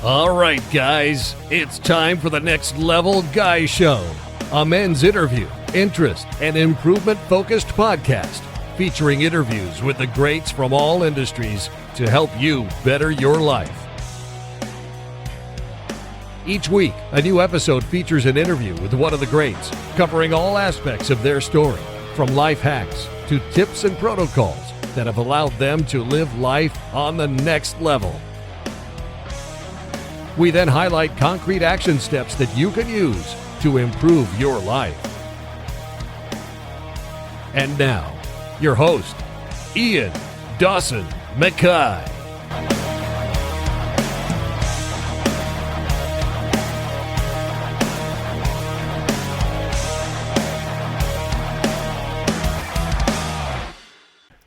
All right, guys, it's time for the Next Level Guy Show, a men's interview, interest, and improvement-focused podcast featuring interviews with the greats from all industries to help you better your life. Each week, a new episode features an interview with one of the greats, covering all aspects of their story, from life hacks to tips and protocols that have allowed them to live life on the next level. We then highlight concrete action steps that you can use to improve your life. And now, your host, Ian Dawson McKay.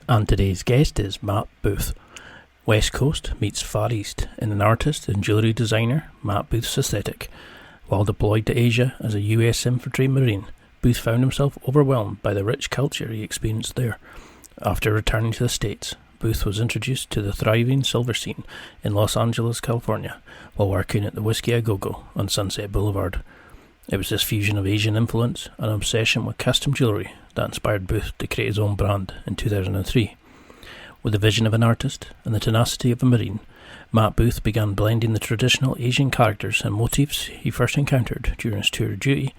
And today's guest is Matt Booth. West Coast meets Far East in an artist and jewellery designer, Matt Booth's aesthetic. While deployed to Asia as a US Infantry Marine, Booth found himself overwhelmed by the rich culture he experienced there. After returning to the States, Booth was introduced to the thriving silver scene in Los Angeles, California, while working at the Whisky on Sunset Boulevard. It was this fusion of Asian influence and obsession with custom jewellery that inspired Booth to create his own brand in 2003. With the vision of an artist and the tenacity of a Marine, Matt Booth began blending the traditional Asian characters and motifs he first encountered during his tour of duty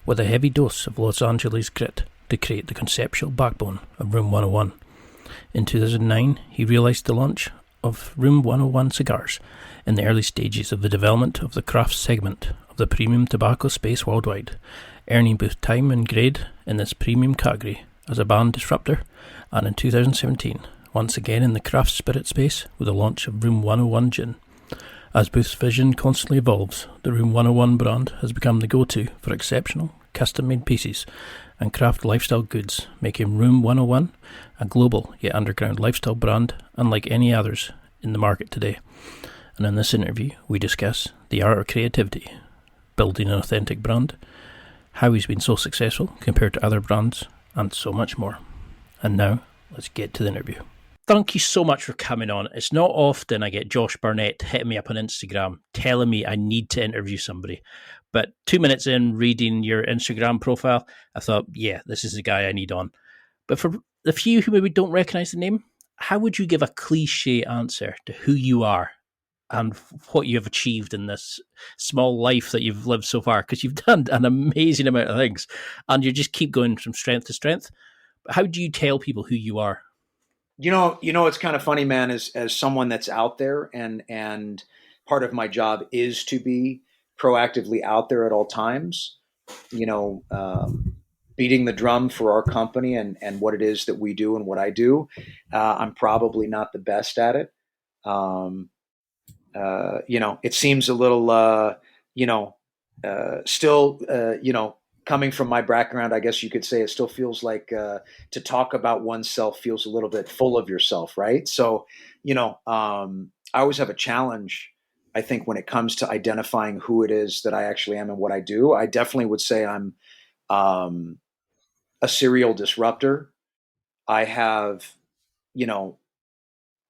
with a heavy dose of Los Angeles grit to create the conceptual backbone of Room 101. In 2009, he realised the launch of Room 101 cigars in the early stages of the development of the craft segment of the premium tobacco space worldwide, earning Booth time and grade in this premium category as a band disruptor, and in 2017, once again in the craft spirit space with the launch of Room 101 Gin. As Booth's vision constantly evolves, the Room 101 brand has become the go-to for exceptional, custom-made pieces and craft lifestyle goods, making Room 101 a global yet underground lifestyle brand unlike any others in the market today. And in this interview, we discuss the art of creativity, building an authentic brand, how he's been so successful compared to other brands, and so much more. And now, let's get to the interview. Thank you so much for coming on. It's not often I get Josh Burnett hitting me up on Instagram telling me I need to interview somebody. But 2 minutes in reading your Instagram profile, I thought, yeah, this is the guy I need on. But for the few who maybe don't recognise the name, how would you give a cliche answer to who you are and what you have achieved in this small life that you've lived so far? Because you've done an amazing amount of things and you just keep going from strength to strength. But how do you tell people who you are? You know, it's kind of funny, man, as someone that's out there and part of my job is to be proactively out there at all times, beating the drum for our company and what it is that we do and what I do. I'm probably not the best at it. It seems a little, still, coming from my background, I guess you could say it still feels like to talk about oneself feels a little bit full of yourself, right? So, I always have a challenge, I think, when it comes to identifying who it is that I actually am and what I do. I definitely would say I'm a serial disruptor. I have,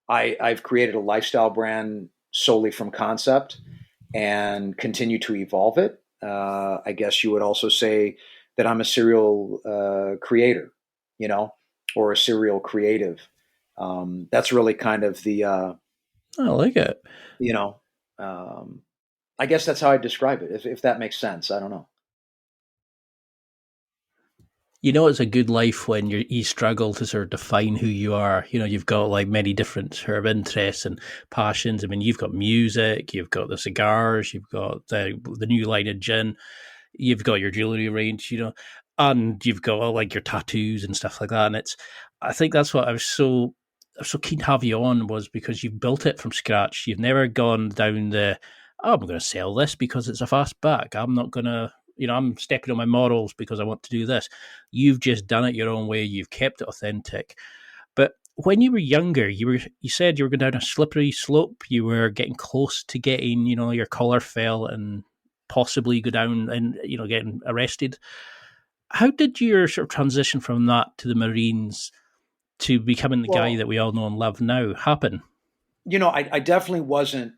I've created a lifestyle brand solely from concept and continue to evolve it. I guess you would also say that I'm a serial creator, or a serial creative. That's really kind of the, I like it. I guess that's how I describe it, if that makes sense. I don't know. It's a good life when you struggle to sort of define who you are. You've got like many different sort of interests and passions. I mean, you've got music, you've got the cigars, you've got the new line of gin, you've got your jewelry range, and you've got like your tattoos and stuff like that. And I think that's what I was so keen to have you on, was because you've built it from scratch. You've never gone down I'm going to sell this because it's a fast back. I'm not going to, I'm stepping on my morals because I want to do this. You've just done it your own way. You've kept it authentic. But when you were younger, you said you were going down a slippery slope. You were getting close to getting, your collar fell and possibly go down and, getting arrested. How did your sort of transition from that to the Marines to becoming the guy that we all know and love now happen? I definitely wasn't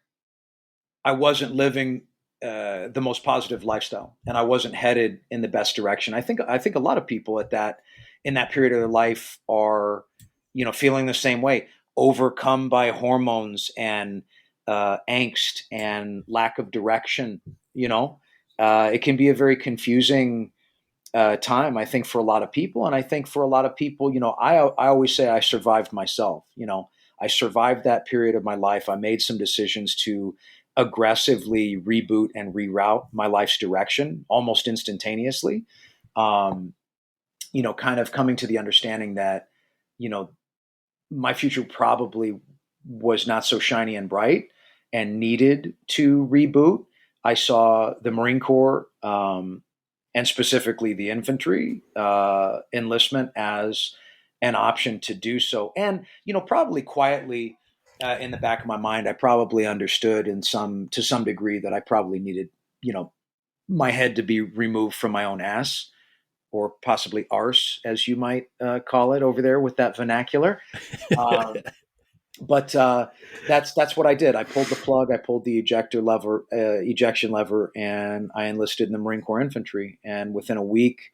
I wasn't living the most positive lifestyle, and I wasn't headed in the best direction. I think a lot of people in that period of their life are, feeling the same way, overcome by hormones and angst and lack of direction. It can be a very confusing time, I think, for a lot of people. And I think for a lot of people, I always say I survived myself. I survived that period of my life. I made some decisions to aggressively reboot and reroute my life's direction almost instantaneously. Kind of coming to the understanding that, my future probably was not so shiny and bright and needed to reboot. I saw the Marine Corps, and specifically the infantry enlistment as an option to do so. And, probably quietly in the back of my mind, I probably understood to some degree that I probably needed, my head to be removed from my own ass, or possibly arse, as you might call it over there with that vernacular. Um, but that's what I did. I pulled the plug. I pulled the ejection lever, and I enlisted in the Marine Corps Infantry. And within a week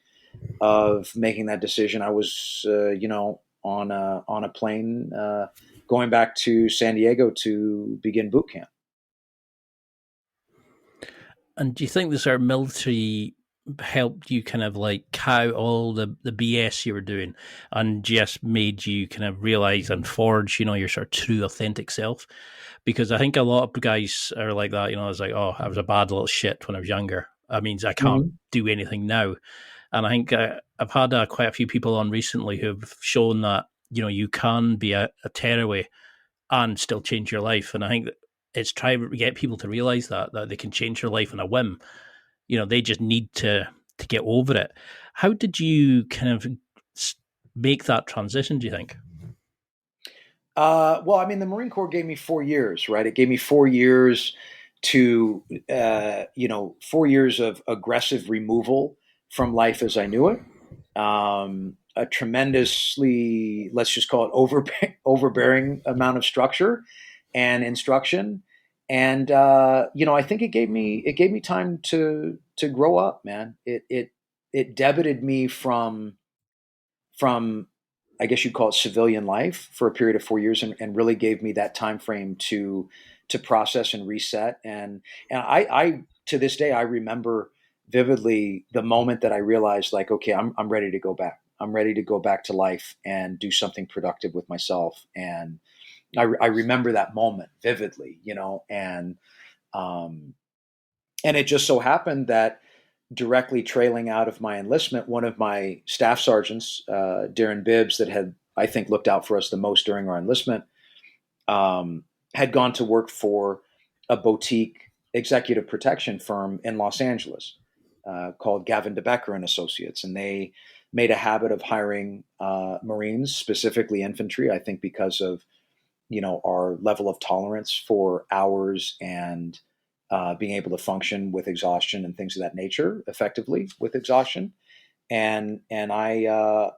of making that decision, I was, on a plane going back to San Diego to begin boot camp. And do you think the sort of military helped you kind of like cow all the BS you were doing and just made you kind of realize and forge, your sort of true authentic self? Because I think a lot of guys are like that, it's like, oh, I was a bad little shit when I was younger. That means I can't do anything now. And I think I've had quite a few people on recently who've shown that, you can be a tearaway and still change your life. And I think that it's trying to get people to realize that they can change their life on a whim. They just need to get over it. How did you kind of make that transition, do you think? Well, I mean, the Marine Corps gave me 4 years, right? It gave me 4 years to, 4 years of aggressive removal from life as I knew it. A tremendously, let's just call it overbearing amount of structure and instruction. And, I think it gave me time to grow up, man. It debited me from, I guess you'd call it civilian life for a period of 4 years, and really gave me that time frame to process and reset. And I to this day, I remember vividly the moment that I realized, like, okay, I'm ready to go back. I'm ready to go back to life and do something productive with myself. And I remember that moment vividly, and it just so happened that directly trailing out of my enlistment, one of my staff sergeants, Darren Bibbs, that had, I think, looked out for us the most during our enlistment, had gone to work for a boutique executive protection firm in Los Angeles called Gavin DeBecker and Associates. And they made a habit of hiring Marines, specifically infantry, I think because of, our level of tolerance for hours and being able to function with exhaustion and things of that nature effectively with exhaustion. And I,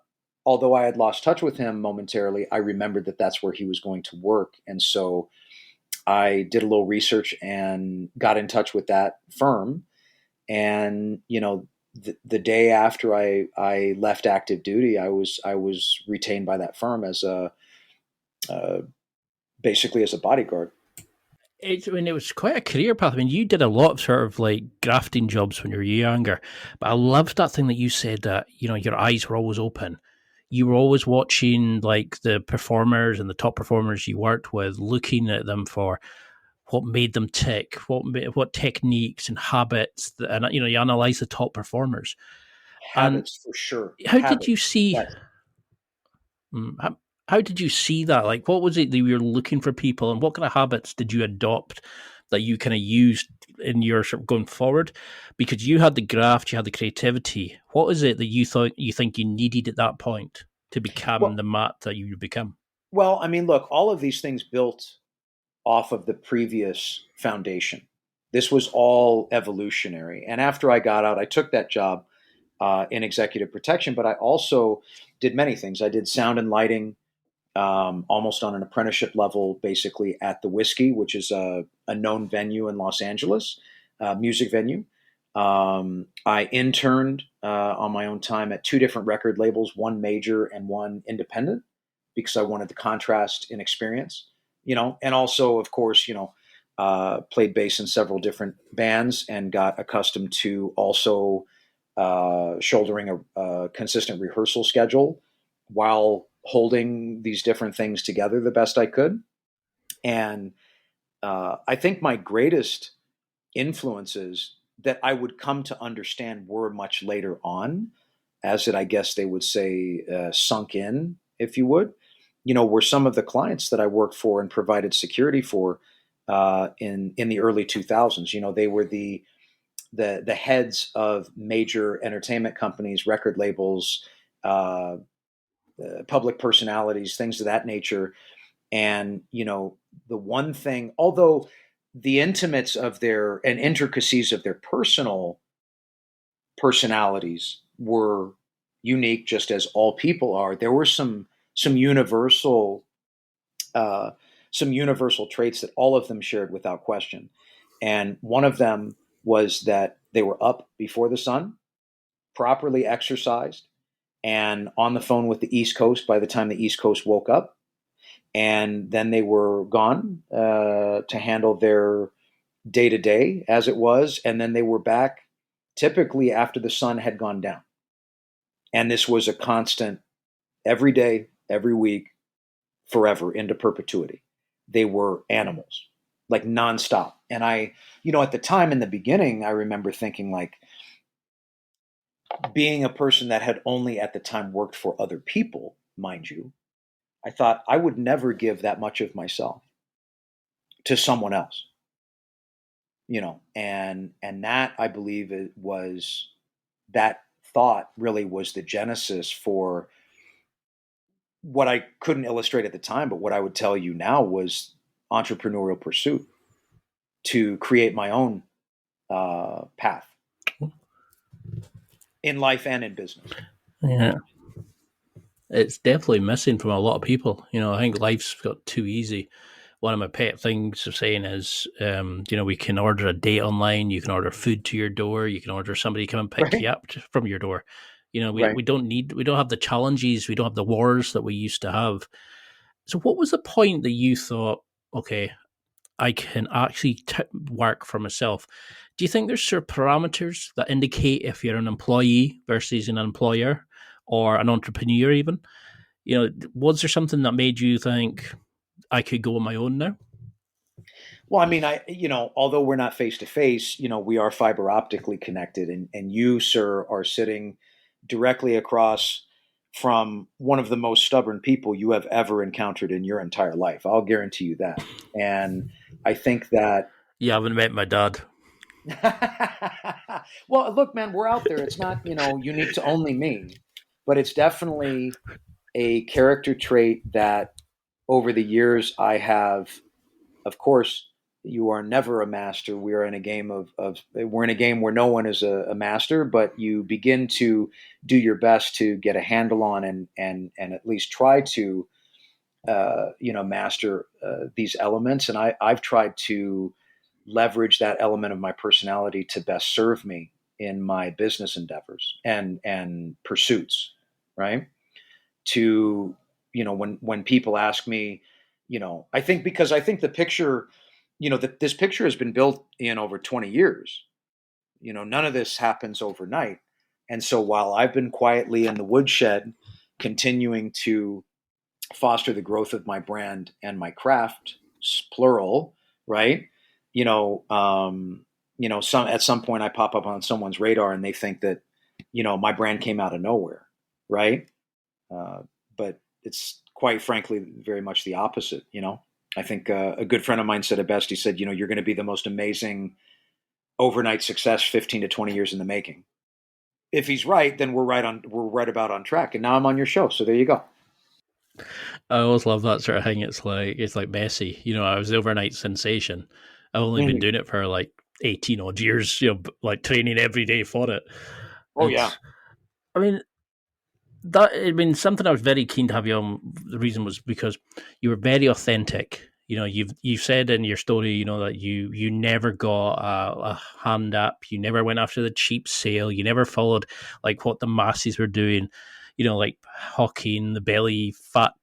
although I had lost touch with him momentarily, I remembered that that's where he was going to work. And so I did a little research and got in touch with that firm. And, the day after I left active duty, I was retained by that firm as basically as a bodyguard. It was quite a career path. I mean, you did a lot of sort of like grafting jobs when you were younger, but I loved that thing that you said that, your eyes were always open. You were always watching like the performers and the top performers you worked with, looking at them for what made them tick, what techniques and habits, and, you analyze the top performers. Habits, for sure. How Habits. did you see? Yes. How did you see that? Like, what was it that you were looking for people, and what kind of habits did you adopt that you kind of used in your sort of going forward? Because you had the graft, you had the creativity. What is it that you think you needed at that point to become the Matt that you would become? Well, I mean, look, all of these things built off of the previous foundation. This was all evolutionary. And after I got out, I took that job in executive protection, but I also did many things. I did sound and lighting almost on an apprenticeship level, basically at the Whisky, which is a known venue in Los Angeles, music venue. I interned on my own time at two different record labels, one major and one independent, because I wanted the contrast in experience, and also, of course, played bass in several different bands and got accustomed to also shouldering a consistent rehearsal schedule while holding these different things together the best I could. And I think my greatest influences that I would come to understand were much later on, as it, I guess they would say, sunk in, if you would, were some of the clients that I worked for and provided security for in the early 2000s. They were the heads of major entertainment companies, record labels, public personalities, things of that nature. And, the one thing, although the intimates of their and intricacies of their personal personalities were unique, just as all people are, there were some universal traits that all of them shared without question. And one of them was that they were up before the sun, properly exercised, and on the phone with the East Coast by the time the East Coast woke up. And then they were gone to handle their day to day as it was. And then they were back typically after the sun had gone down. And this was a constant every day, every week, forever, into perpetuity. They were animals, like nonstop. And I, at the time in the beginning, I remember thinking, like, being a person that had only at the time worked for other people, mind you, I thought I would never give that much of myself to someone else, and that, I believe, it was, that thought really was the genesis for what I couldn't illustrate at the time, but what I would tell you now was entrepreneurial pursuit to create my own path in life and in business. Yeah. It's definitely missing from a lot of people. I think life's got too easy. One of my pet things of saying is, we can order a date online, you can order food to your door, you can order somebody to come and pick you up from your door. We don't have the challenges, we don't have the wars that we used to have. So what was the point that you thought, okay, I can actually work for myself? Do you think there's sort of parameters that indicate if you're an employee versus an employer or an entrepreneur even? Was there something that made you think I could go on my own now? Well, I mean, although we're not face to face, we are fiber optically connected, and you, sir, are sitting directly across from one of the most stubborn people you have ever encountered in your entire life. I'll guarantee you that. And I think that you haven't met my dad. Well, look, man, we're out there. It's not, unique to only me, but it's definitely a character trait that over the years I have. Of course, you are never a master. We are in a game we're in a game where no one is a master, but you begin to do your best to get a handle on and at least try to master these elements. And I've tried to leverage that element of my personality to best serve me in my business endeavors and pursuits, right? To, when people ask me, I think the picture, this picture has been built in over 20 years. None of this happens overnight. And so while I've been quietly in the woodshed, continuing to foster the growth of my brand and my craft, plural, right? At some point I pop up on someone's radar and they think that, my brand came out of nowhere, right? But it's quite frankly very much the opposite. I think a good friend of mine said it best. He said, you're going to be the most amazing overnight success 15 to 20 years in the making. If he's right, then we're right about on track. And now I'm on your show, so there you go. I always love that sort of thing. It's like Messi. I was the overnight sensation. I've only been doing it for like 18 odd years. Like training every day for it. Oh, yeah. I mean, something I was very keen to have you on. The reason was because you were very authentic. You've said in your story, that you never got a hand up. You never went after the cheap sale. You never followed like what the masses were doing. Like hawking the belly fat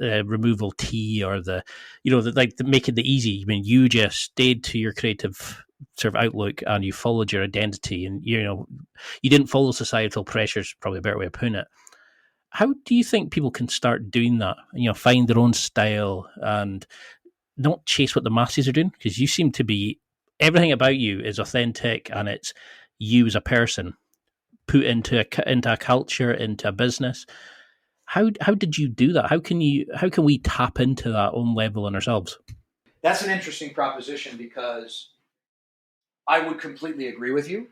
removal tea, or making the easy. I mean, you just stayed to your creative sort of outlook, and you followed your identity, and you didn't follow societal pressures. Probably a better way of putting it. How do you think people can start doing that? Find their own style and not chase what the masses are doing? Because you seem to be, everything about you is authentic, and it's you as a person put into a culture, into a business. How did you do that? How can we tap into that own level in ourselves? That's an interesting proposition because I would completely agree with you.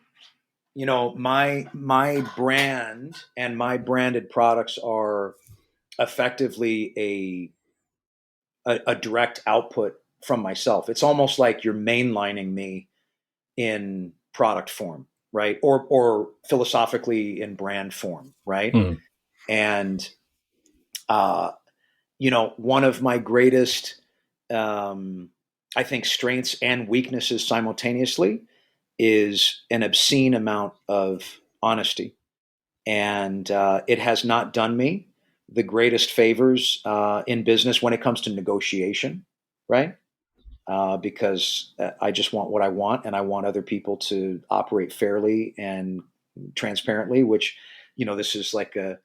My brand and my branded products are effectively a direct output from myself. It's almost like you're mainlining me in product form, right? Or philosophically in brand form, right? Mm. And one of my greatest, I think, strengths and weaknesses simultaneously is an obscene amount of honesty. And it has not done me the greatest favors in business when it comes to negotiation, right? Because I just want what I want, and I want other people to operate fairly and transparently, which, this is like a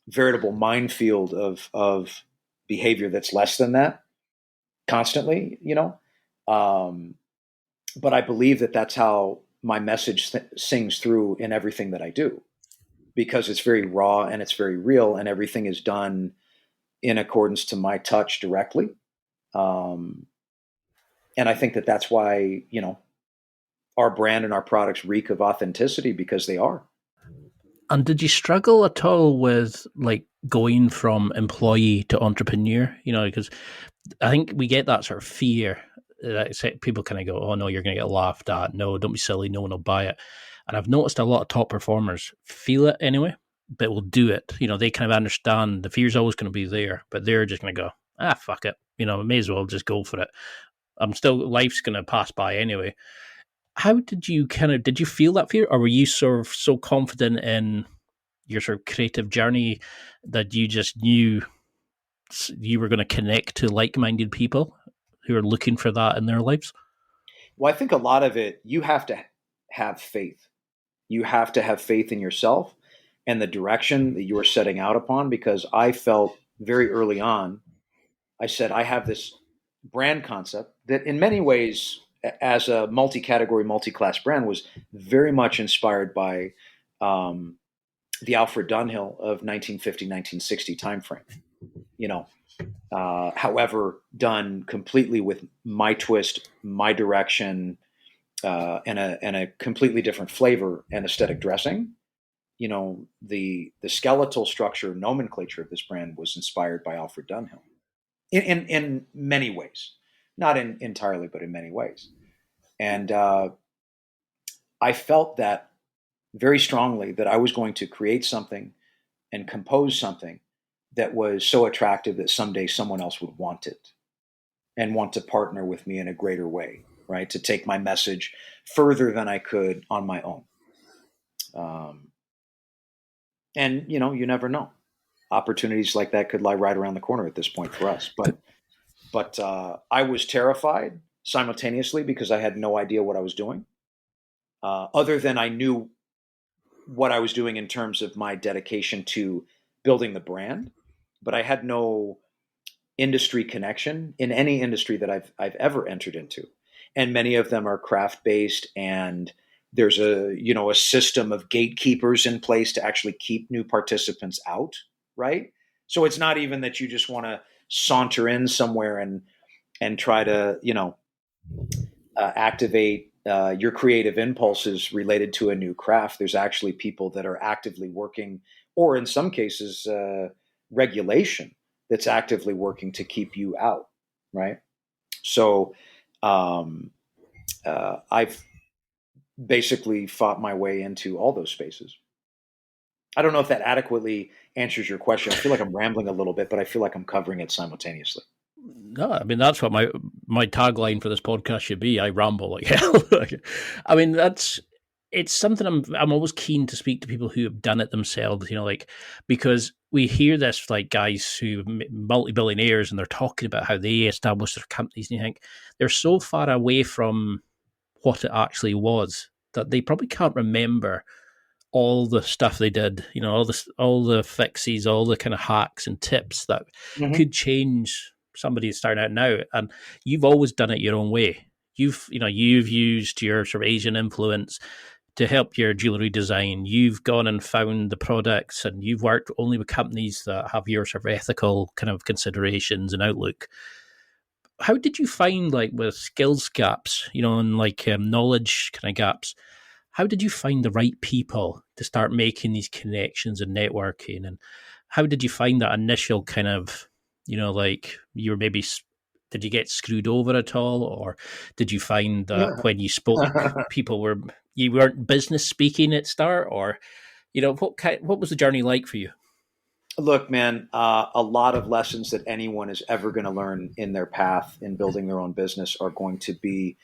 veritable minefield of behavior that's less than that constantly, but I believe that that's how my message sings through in everything that I do, because it's very raw and it's very real, and everything is done in accordance to my touch directly. Um, and I think that that's why, our brand and our products reek of authenticity, because they are. And did you struggle at all with like going from employee to entrepreneur? Because I think we get that sort of fear that people kind of go, "Oh no, you're going to get laughed at. No, don't be silly. No one will buy it." And I've noticed a lot of top performers feel it anyway, but will do it. They kind of understand the fear's always going to be there, but they're just going to go, fuck it. May as well just go for it. Life's going to pass by anyway. How did you did you feel that fear, or were you sort of so confident in your sort of creative journey that you just knew you were going to connect to like-minded people who are looking for that in their lives? Well, I think a lot of it, you have to have faith. You have to have faith in yourself and the direction that you are setting out upon, because I felt very early on, I said, I have this brand concept that in many ways, as a multi-category, multi-class brand, was very much inspired by the Alfred Dunhill of 1950, 1960 timeframe. However, done completely with my twist, my direction, and a completely different flavor and aesthetic dressing. The skeletal structure nomenclature of this brand was inspired by Alfred Dunhill in many ways, not entirely, but in many ways. And I felt that very strongly, that I was going to create something and compose something that was so attractive that someday someone else would want it and want to partner with me in a greater way, right? To take my message further than I could on my own. And you never know. Opportunities like that could lie right around the corner at this point for us. But I was terrified simultaneously because I had no idea what I was doing. Other than I knew what I was doing in terms of my dedication to building the brand, but I had no industry connection in any industry that I've ever entered into, and many of them are craft based, and there's a system of gatekeepers in place to actually keep new participants out, right? So it's not even that you just want to saunter in somewhere and try to activate your creative impulses related to a new craft. There's actually people that are actively working, or in some cases, regulation that's actively working to keep you out, right? So I've basically fought my way into all those spaces. I don't know if that adequately answers your question. I feel like I'm rambling a little bit, but I feel like I'm covering it simultaneously. No, I mean that's what my tagline for this podcast should be. I ramble like hell. I mean it's something I'm always keen to speak to people who have done it themselves. Like because we hear this like guys who multi-billionaires and they're talking about how they established their companies, and you think they're so far away from what it actually was that they probably can't remember all the stuff they did, all the fixes, all the kind of hacks and tips that Mm-hmm. could change somebody starting out now. And you've always done it your own way. You've used your sort of Asian influence to help your jewelry design. You've gone and found the products, and you've worked only with companies that have your sort of ethical kind of considerations and outlook. How did you find, like, with skills gaps, and like knowledge kind of gaps? How did you find the right people to start making these connections and networking? And how did you find that initial kind of, like you were maybe, did you get screwed over at all? Or did you find that when you spoke, you weren't business speaking at start? Or, what was the journey like for you? Look, man, a lot of lessons that anyone is ever going to learn in their path in building their own business are going to be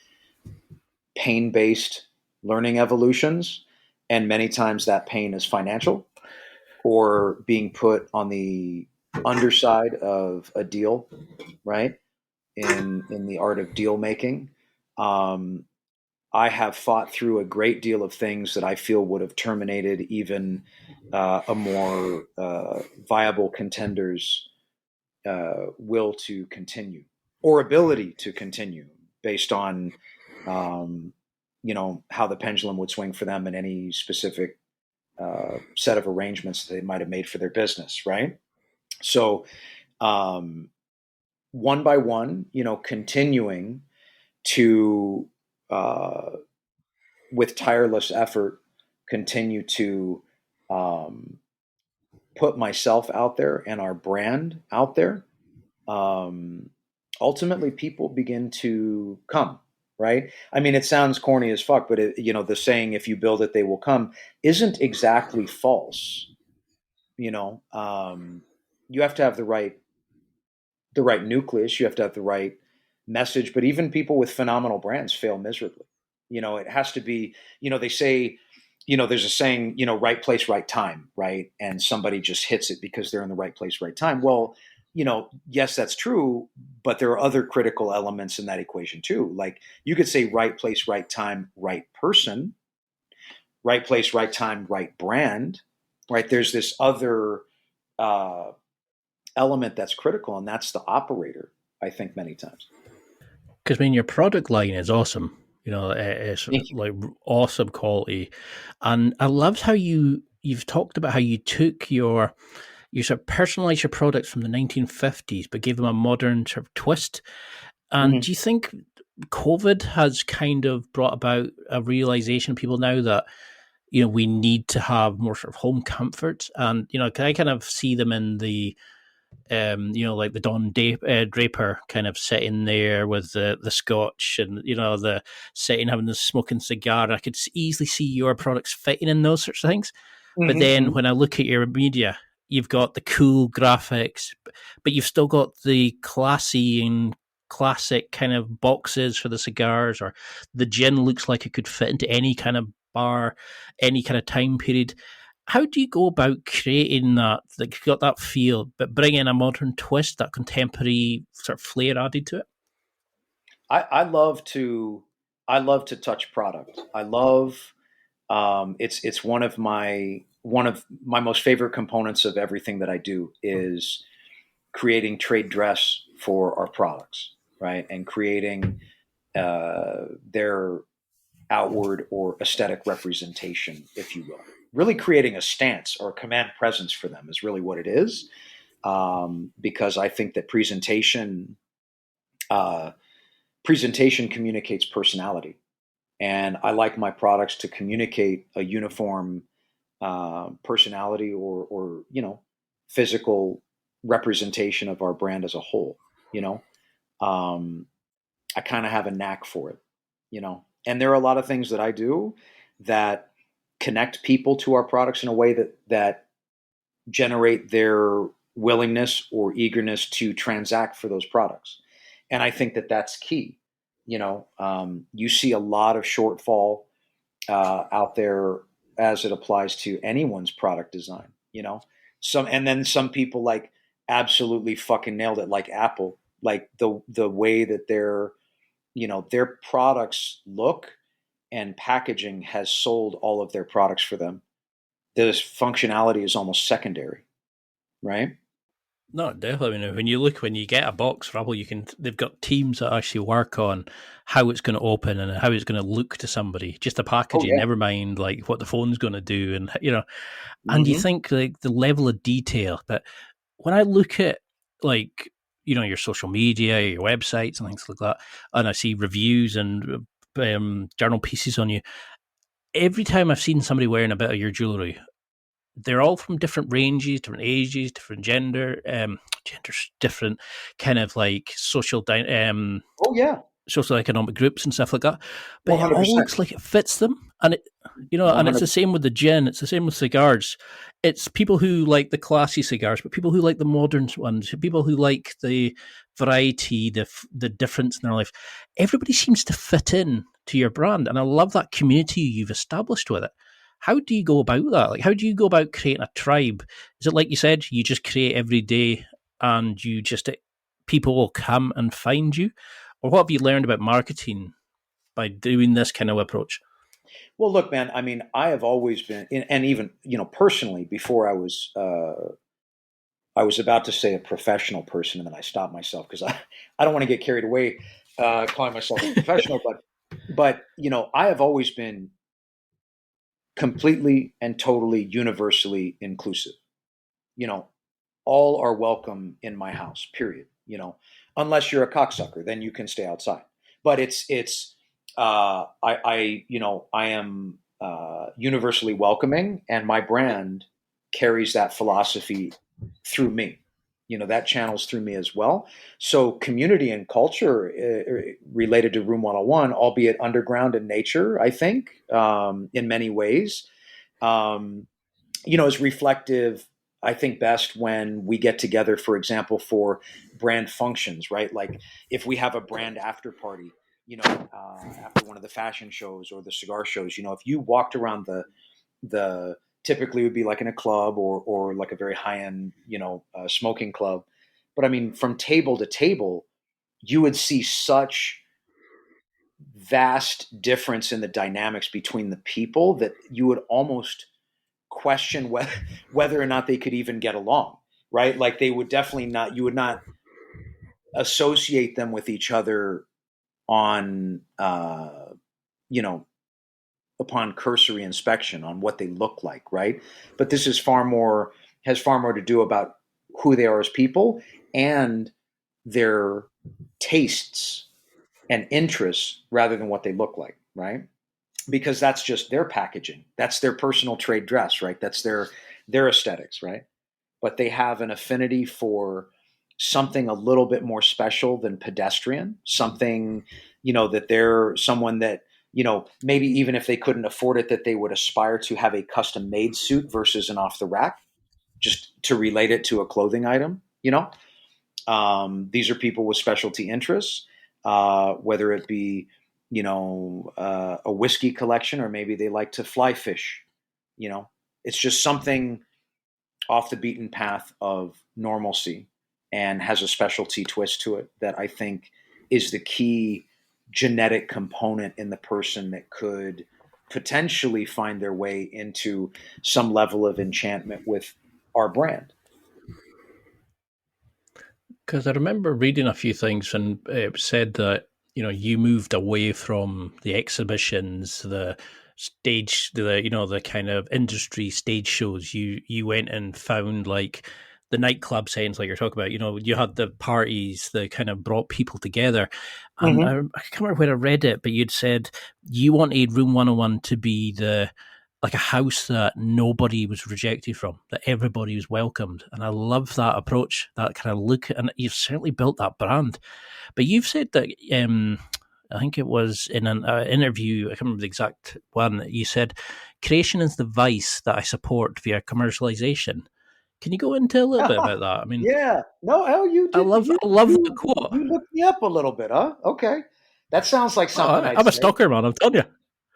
pain-based learning evolutions. And many times that pain is financial or being put on the underside of a deal, right? In the art of deal making. Um, I have fought through a great deal of things that I feel would have terminated even a more viable contender's will to continue or ability to continue based on, how the pendulum would swing for them in any specific set of arrangements that they might have made for their business, right? So, um, one by one, continuing to uh, with tireless effort, continue to um, put myself out there and our brand out there. Um, Ultimately, people begin to come. Right? I mean, it sounds corny as fuck, but the saying "if you build it, they will come" isn't exactly false. You have to have the right nucleus. You have to have the right message. But even people with phenomenal brands fail miserably. It has to be. They say, there's a saying, right place, right time, right? And somebody just hits it because they're in the right place, right time. Well, yes, that's true, but there are other critical elements in that equation too. Like you could say right place, right time, right person, right place, right time, right brand, right? There's this other uh, element that's critical, and that's the operator, I think, many times. Because I mean, your product line is awesome. It's Thank you. like awesome quality, and I loved how you've talked about how you took you sort of personalized your products from the 1950s, but gave them a modern sort of twist. And Hmm. do you think COVID has kind of brought about a realization of people now that we need to have more sort of home comfort? And can I kind of see them in the like the Draper kind of sitting there with the scotch and the sitting having the smoking cigar. I could easily see your products fitting in those sorts of things. But then Hmm. when I look at your media, you've got the cool graphics, but you've still got the classy and classic kind of boxes for the cigars, or the gin looks like it could fit into any kind of bar, any kind of time period. How do you go about creating that got that feel, but bringing a modern twist, that contemporary sort of flair added to it? I love to touch product. I love it's one of my most favorite components of everything that I do is creating trade dress for our products, right? And creating their outward or aesthetic representation, if you will. Really creating a stance or a command presence for them is really what it is. Because I think that uh, presentation communicates personality, and I like my products to communicate a uniform personality or physical representation of our brand as a whole. You know, um, I kind of have a knack for it. And there are a lot of things that I do that connect people to our products in a way that generate their willingness or eagerness to transact for those products. And I think that that's key. You see a lot of shortfall out there as it applies to anyone's product design. And then some people like absolutely fucking nailed it, like Apple, like the way that their products look and packaging has sold all of their products for them. This functionality is almost secondary, right? No, definitely. I mean, when you get a box for Apple, they've got teams that actually work on how it's going to open and how it's going to look to somebody. Just the packaging, never mind like what the phone's going to do, and and you think like the level of detail that when I look at like your social media, your websites, and things like that, and I see reviews and journal pieces on you. Every time I've seen somebody wearing a bit of your jewelry, they're all from different ranges, different ages, different genders, different kind of like social economic groups and stuff like that. But 100%. It all looks like it fits them. And and it's the same with the gin. It's the same with cigars. It's people who like the classy cigars, but people who like the modern ones, people who like the variety, the difference in their life. Everybody seems to fit in to your brand. And I love that community you've established with it. How do you go about that? Like, how do you go about creating a tribe? Is it like you said, you just create every day and people will come and find you? Or what have you learned about marketing by doing this kind of approach? Well, look, man, I mean, I have always been, and even, personally, before I was about to say a professional person, and then I stopped myself because I don't want to get carried away calling myself a professional, but, I have always been completely and totally universally inclusive. All are welcome in my house, period. Unless you're a cocksucker, then you can stay outside. But I am universally welcoming, and my brand carries that philosophy through me. That channels through me as well. So community and culture related to Room 101, albeit underground in nature, I think, in many ways, is reflective, I think, best when we get together, for example, for brand functions, right? Like if we have a brand after party, after one of the fashion shows or the cigar shows, if you walked around the typically would be like in a club or like a very high-end, smoking club. But I mean, from table to table, you would see such vast difference in the dynamics between the people that you would almost question whether or not they could even get along, right? Like they would definitely not, you would not associate them with each other on, upon cursory inspection on what they look like, right? But this has far more to do about who they are as people and their tastes and interests rather than what they look like, right? Because that's just their packaging. That's their personal trade dress, right? That's their aesthetics, right? But they have an affinity for something a little bit more special than pedestrian, something, that they're someone that, maybe even if they couldn't afford it, that they would aspire to have a custom made suit versus an off the rack, just to relate it to a clothing item, These are people with specialty interests, whether it be, a whiskey collection, or maybe they like to fly fish, it's just something off the beaten path of normalcy and has a specialty twist to it that I think is the key genetic component in the person that could potentially find their way into some level of enchantment with our brand. Because I remember reading a few things, and it said that you moved away from the exhibitions, the stage, the kind of industry stage shows. You went and found like the nightclub scenes, like you're talking about. You had the parties that kind of brought people together. And I can't remember where I read it, but you'd said you wanted Room 101 to be like a house that nobody was rejected from, that everybody was welcomed. And I love that approach, that kind of look. And you've certainly built that brand. But you've said that I think it was in an interview, I can't remember the exact one, that you said, creation is the vice that I support via commercialization. Can you go into a little bit about that? I mean, Yeah. No, oh, you I did. love I love the quote. You looked me up a little bit, huh? Okay. That sounds like something Oh, I'd I'm a say. stalker, man. I'm telling you.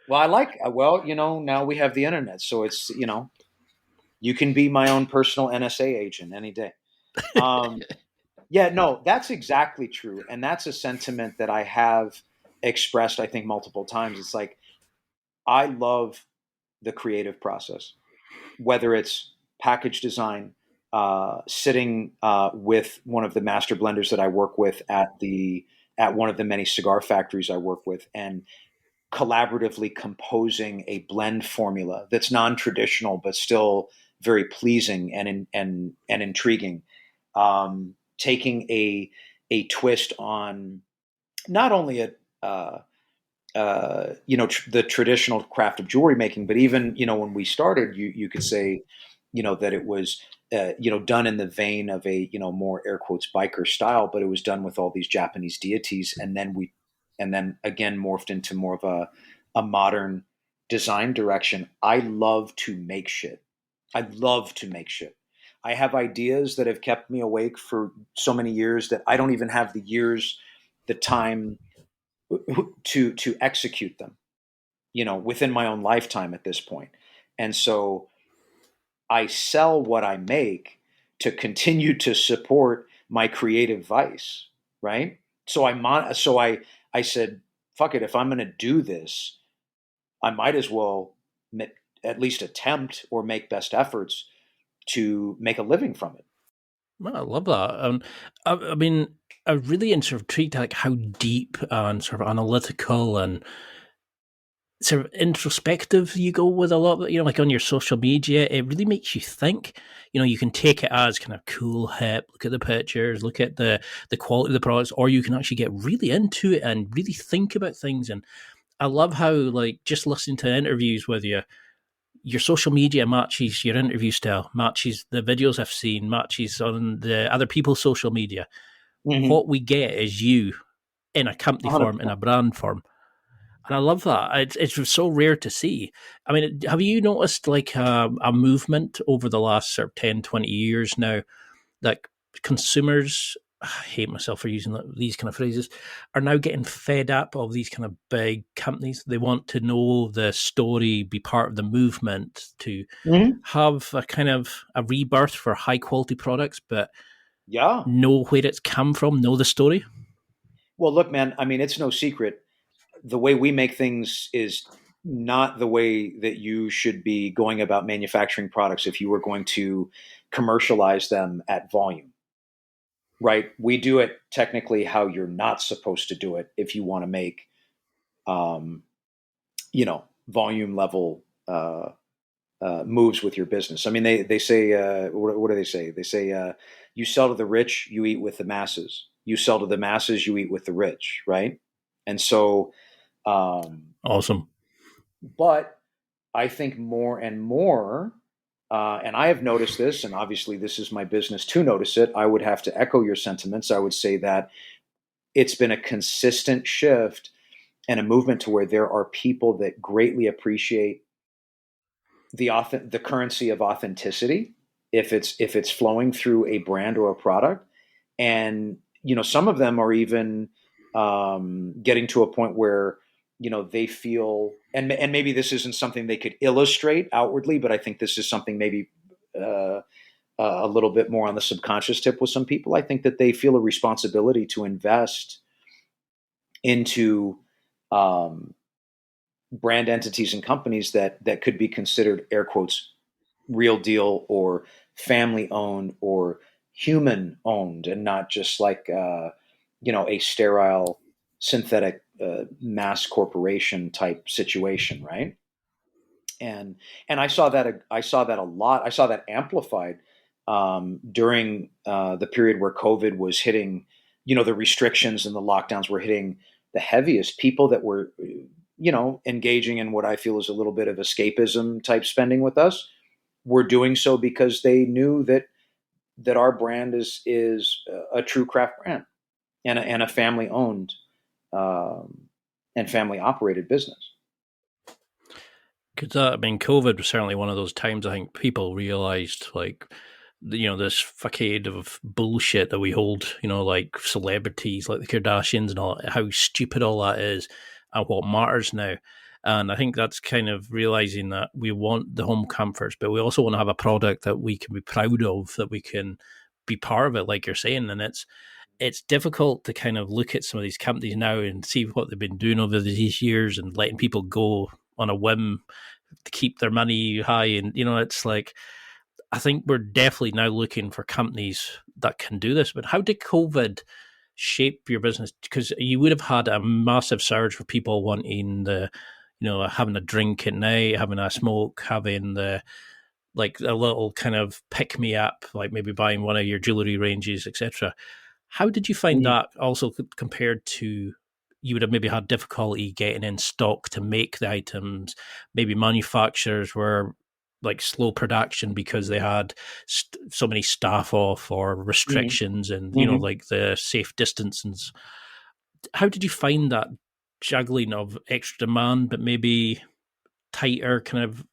Well, I like, well, now we have the internet, so it's, you can be my own personal NSA agent any day. Um, yeah, no, that's exactly true. And that's a sentiment that I have expressed, I think, multiple times. It's like, I love the creative process, whether it's package design, sitting with one of the master blenders that I work with at one of the many cigar factories I work with, and collaboratively composing a blend formula that's non-traditional but still very pleasing and intriguing. Taking a twist on not only the traditional craft of jewelry making, but even when we started, you could say that it was done in the vein of a more air quotes biker style, but it was done with all these Japanese deities, and then again morphed into more of a modern design direction. I love to make shit. I love to make shit. I have ideas that have kept me awake for so many years that I don't even have the time to execute them, within my own lifetime at this point. And so I sell what I make to continue to support my creative vice, right? So I said, fuck it, if I'm going to do this, I might as well at least attempt or make best efforts to make a living from it. Well, I love that. I mean, I really intrigued like how deep and sort of analytical and sort of introspective you go with a lot of it, like on your social media. It really makes you think. You can take it as kind of cool, hip, look at the pictures, look at the quality of the products, or you can actually get really into it and really think about things. And I love how, like, just listening to interviews with you, your social media matches your interview style, matches the videos I've seen, matches on the other people's social media. Mm-hmm. What we get is you in a company form, in 100%. a brand form. And I love that. It's so rare to see. I mean, have you noticed like a movement over the last sort of 10, 20 years now that consumers, I hate myself for using these kind of phrases, are now getting fed up of these kind of big companies? They want to know the story, be part of the movement, to Mm-hmm. have a kind of a rebirth for high quality products, but Yeah. know where it's come from, know the story. Well, look, man, I mean, it's no secret. The way we make things is not the way that you should be going about manufacturing products if you were going to commercialize them at volume, right? We do it technically how you're not supposed to do it if you want to make, um, volume level moves with your business. I mean, they say, what do they say? They say, you sell to the rich, you eat with the masses. You sell to the masses, you eat with the rich, right? And so, Awesome. but I think more and more, and I have noticed this, and obviously this is my business to notice it. I would have to echo your sentiments. I would say that it's been a consistent shift and a movement to where there are people that greatly appreciate the currency of authenticity if it's flowing through a brand or a product, and some of them are even getting to a point where they feel, and maybe this isn't something they could illustrate outwardly, but I think this is something maybe a little bit more on the subconscious tip with some people. I think that they feel a responsibility to invest into um, brand entities and companies that could be considered air quotes real deal or family owned or human owned, and not just like a sterile synthetic mass corporation type situation, right? And I saw that a lot. I saw that amplified during the period where COVID was hitting. The restrictions and the lockdowns were hitting the heaviest. People that were engaging in what I feel is a little bit of escapism type spending with us were doing so because they knew that our brand is a true craft brand and a family owned. and family operated business. Because COVID was certainly one of those times I think people realized, like, this facade of bullshit that we hold, like celebrities like the Kardashians and all, how stupid all that is and what matters now. And I think that's kind of realizing that we want the home comforts, but we also want to have a product that we can be proud of, that we can be part of it, like you're saying. And it's difficult to kind of look at some of these companies now and see what they've been doing over these years and letting people go on a whim to keep their money high. And, it's like, I think we're definitely now looking for companies that can do this. But how did COVID shape your business? Because you would have had a massive surge for people wanting having a drink at night, having a smoke, having like a little kind of pick me up, like maybe buying one of your jewelry ranges, etc. How did you find that also compared to, you would have maybe had difficulty getting in stock to make the items? Maybe manufacturers were like slow production because they had so many staff off or restrictions and, like the safe distances. How did you find that juggling of extra demand, but maybe tighter kind of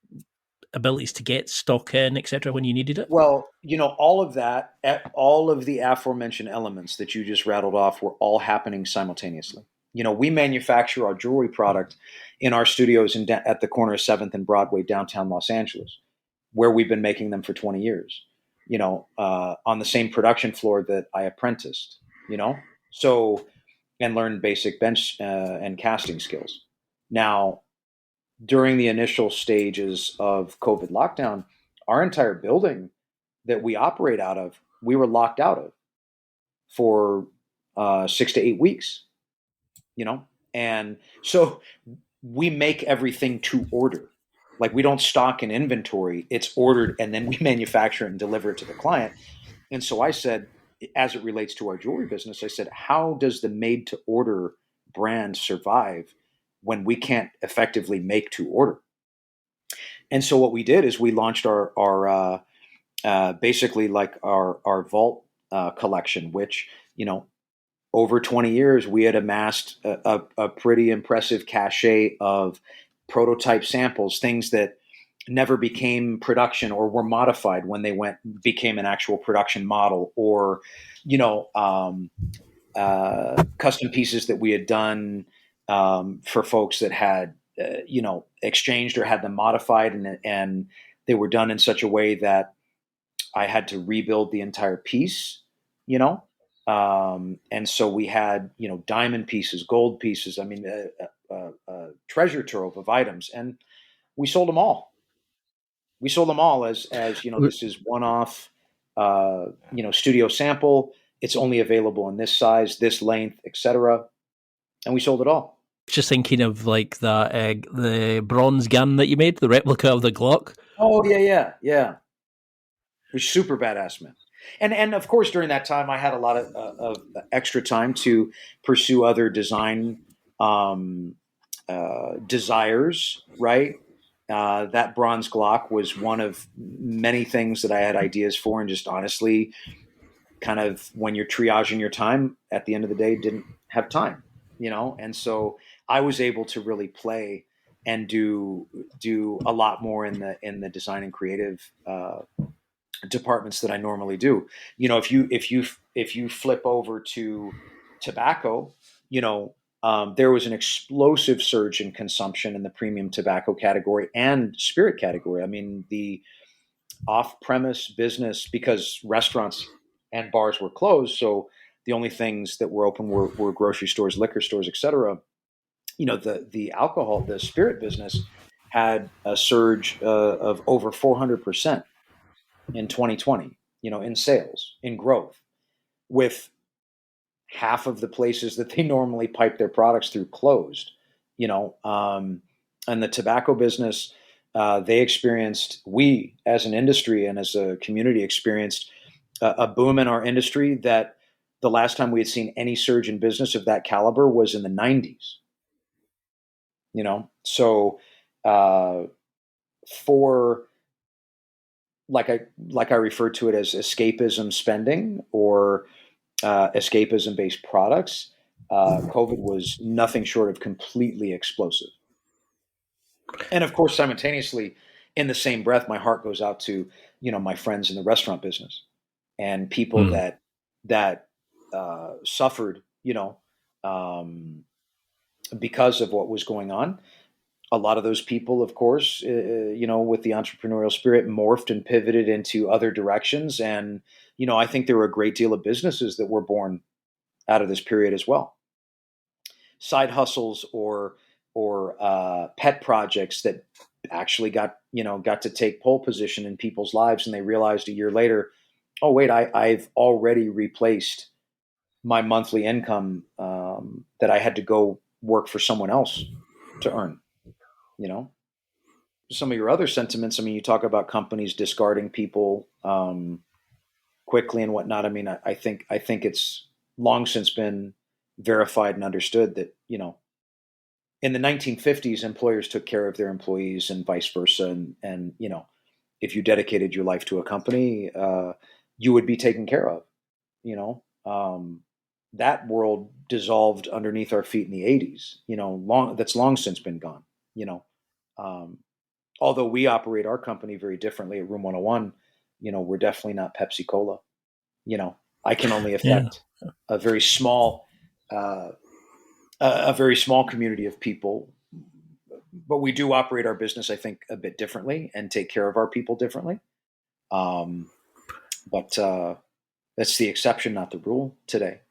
abilities to get stock in, etc., when you needed it? Well, all of that, all of the aforementioned elements that you just rattled off were all happening simultaneously. We manufacture our jewelry product in our studios at the corner of 7th and Broadway, downtown Los Angeles, where we've been making them for 20 years, on the same production floor that I apprenticed, so, and learned basic bench and casting skills. Now, during the initial stages of COVID lockdown, our entire building that we operate out of, we were locked out of for 6 to 8 weeks, and so we make everything to order. Like, we don't stock an inventory, it's ordered, and then we manufacture it and deliver it to the client. And so I said, as it relates to our jewelry business, I said, how does the made to order brand survive when we can't effectively make to order? And so what we did is we launched our basically like our vault collection, which, over 20 years, we had amassed a pretty impressive cachet of prototype samples, things that never became production or were modified when they became an actual production model, or, custom pieces that we had done for folks that had, exchanged or had them modified, and they were done in such a way that I had to rebuild the entire piece, and so we had, diamond pieces, gold pieces. I mean, a treasure trove of items, and we sold them all. We sold them all as this is one-off, studio sample. It's only available in this size, this length, etc. And we sold it all. Just thinking of like the bronze gun that you made, the replica of the Glock. Oh yeah. It was super badass, man. And of course, during that time, I had a lot of extra time to pursue other design desires, right? That bronze Glock was one of many things that I had ideas for, and just honestly, kind of when you're triaging your time, at the end of the day, didn't have time, and so I was able to really play and do a lot more in the design and creative departments that I normally do. If you flip over to tobacco, there was an explosive surge in consumption in the premium tobacco category and spirit category. I mean, the off-premise business, because restaurants and bars were closed, so the only things that were open were grocery stores, liquor stores, etc. The alcohol, the spirit business had a surge of over 400% in 2020, in sales, in growth, with half of the places that they normally pipe their products through closed, and the tobacco business, we as an industry and as a community experienced a boom in our industry that the last time we had seen any surge in business of that caliber was in the 90s, so for like I referred to it as escapism spending or escapism based products, COVID was nothing short of completely explosive. And of course, simultaneously, in the same breath, my heart goes out to, my friends in the restaurant business and people Mm. that suffered, because of what was going on. A lot of those people, of course, with the entrepreneurial spirit, morphed and pivoted into other directions. And, I think there were a great deal of businesses that were born out of this period as well. Side hustles or pet projects that actually got to take pole position in people's lives, and they realized a year later, oh wait, I've already replaced my monthly income that I had to go work for someone else to earn. Some of your other sentiments. I mean, you talk about companies discarding people quickly and whatnot. I mean, I think it's long since been verified and understood that in the 1950s, employers took care of their employees and vice versa. And if you dedicated your life to a company, you would be taken care of. That world dissolved underneath our feet in the 80s. That's long since been gone. Um, Although we operate our company very differently at Room 101, we're definitely not Pepsi Cola. I can only Yeah. affect a very small, a very small community of people, but we do operate our business, I think, a bit differently and take care of our people differently. But that's the exception, not the rule today.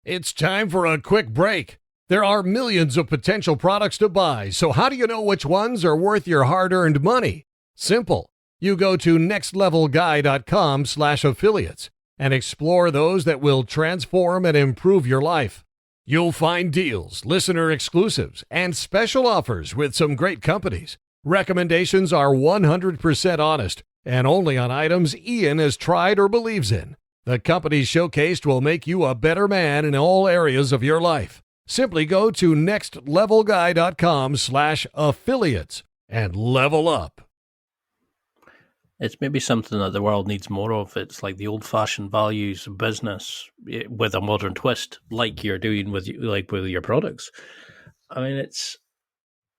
It's time for a quick break. There are millions of potential products to buy, so how do you know which ones are worth your hard-earned money? Simple. You go to nextlevelguy.com/affiliates and explore those that will transform and improve your life. You'll find deals, listener exclusives, and special offers with some great companies. Recommendations are 100% honest and only on items Ian has tried or believes in. The companies showcased will make you a better man in all areas of your life. Simply go to nextlevelguy.com/affiliates and level up. It's maybe something that the world needs more of. It's like the old-fashioned values of business with a modern twist, like you're doing with your products. I mean,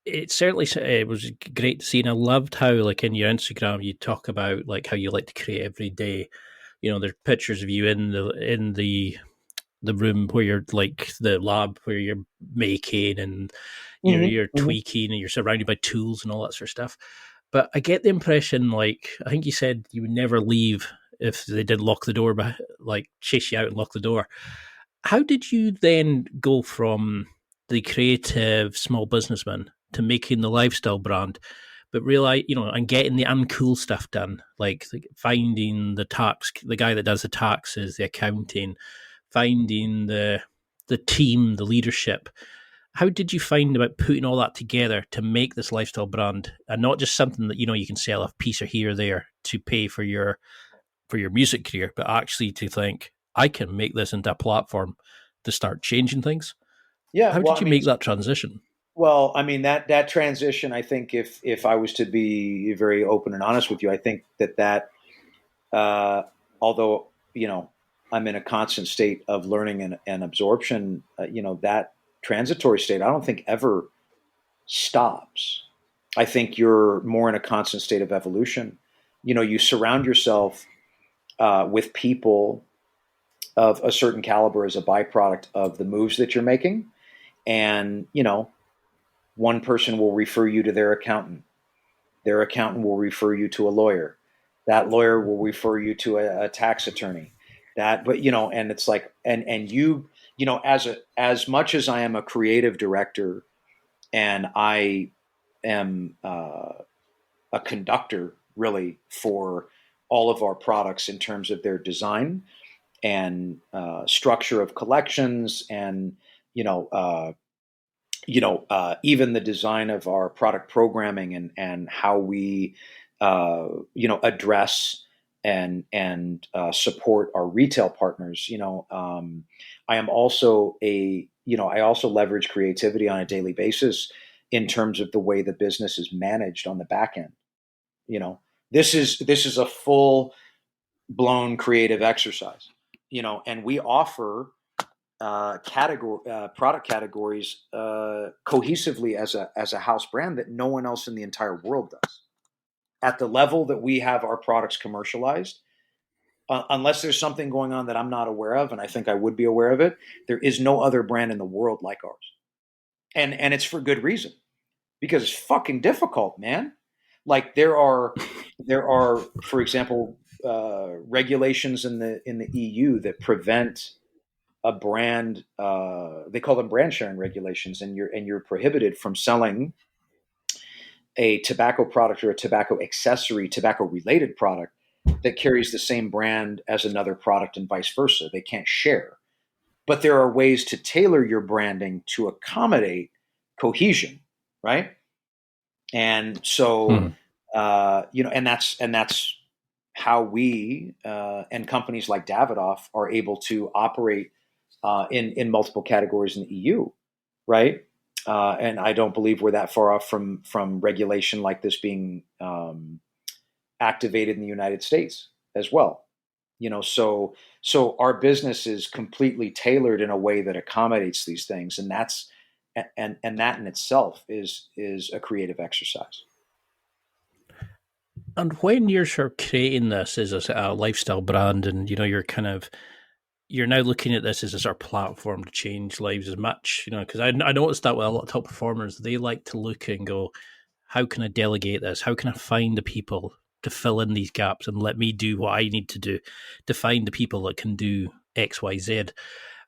it certainly, it was great to see, and I loved how, like, in your Instagram, you talk about like how you like to create every day. There's pictures of you in the room where you're, like, the lab where you're making and you're tweaking and you're surrounded by tools and all that sort of stuff. But I get the impression, like, I think you said you would never leave if they did lock the door, like chase you out and lock the door. How did you then go from the creative small businessman to making the lifestyle brand, but realize, and getting the uncool stuff done, like finding the guy that does the taxes, the accounting, finding the team, the leadership? How did you find about putting all that together to make this lifestyle brand, and not just something that you can sell a piece or here or there to pay for your music career, but actually to think, I can make this into a platform to start changing things? Yeah. How Well, did I you mean, make that transition? well, I mean that transition. I think if I was to be very open and honest with you, I think that uh, although I'm in a constant state of learning and absorption, that transitory state I don't think ever stops. I think you're more in a constant state of evolution. You surround yourself with people of a certain caliber as a byproduct of the moves that you're making, and one person will refer you to their accountant. Their accountant will refer you to a lawyer. That lawyer will refer you to a tax attorney. And it's like, and as much as I am a creative director and I am a conductor really for all of our products in terms of their design and structure of collections and you know uh, even the design of our product programming and how we address and support our retail partners. I am also I also leverage creativity on a daily basis in terms of the way the business is managed on the back end. you know this is a full blown creative exercise, and we offer product categories cohesively as a house brand that no one else in the entire world does. At the level that we have our products commercialized, unless there's something going on that I'm not aware of, and I think I would be aware of it, there is no other brand in the world like ours. And it's for good reason, because it's fucking difficult, man. Like there are, for example, regulations in the EU that prevent a brand. They call them brand sharing regulations, and you're prohibited from selling a tobacco product or a tobacco accessory, tobacco related product that carries the same brand as another product and vice versa. They can't share. But there are ways to tailor your branding to accommodate cohesion, right? And so, and that's how we and companies like Davidoff are able to operate in multiple categories in the EU, right? And I don't believe we're that far off from regulation like this being activated in the United States as well. So our business is completely tailored in a way that accommodates these things, and that in itself is a creative exercise. And when you're sort of creating this as a lifestyle brand, and you're now looking at this as a sort of platform to change lives as much, because I noticed that with a lot of top performers, they like to look and go, how can I delegate this? How can I find the people to fill in these gaps and let me do what I need to do to find the people that can do X, Y, Z?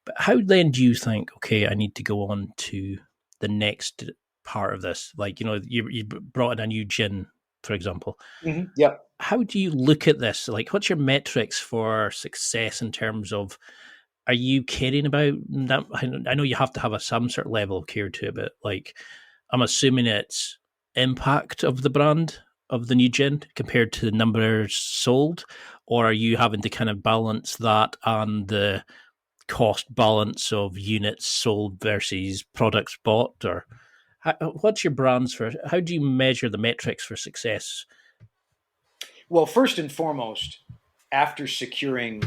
But how then do you think, okay, I need to go on to the next part of this? Like, you brought in a new gin, for example. Mm-hmm. Yep. How do you look at this? Like, what's your metrics for success in terms of, are you caring about that? I know you have to have some sort of level of care to it, but like, I'm assuming it's impact of the brand of the new gin compared to the numbers sold, or are you having to kind of balance that and the cost balance of units sold versus products bought? Or what's your brands for? How do you measure the metrics for success? Well, first and foremost, after securing,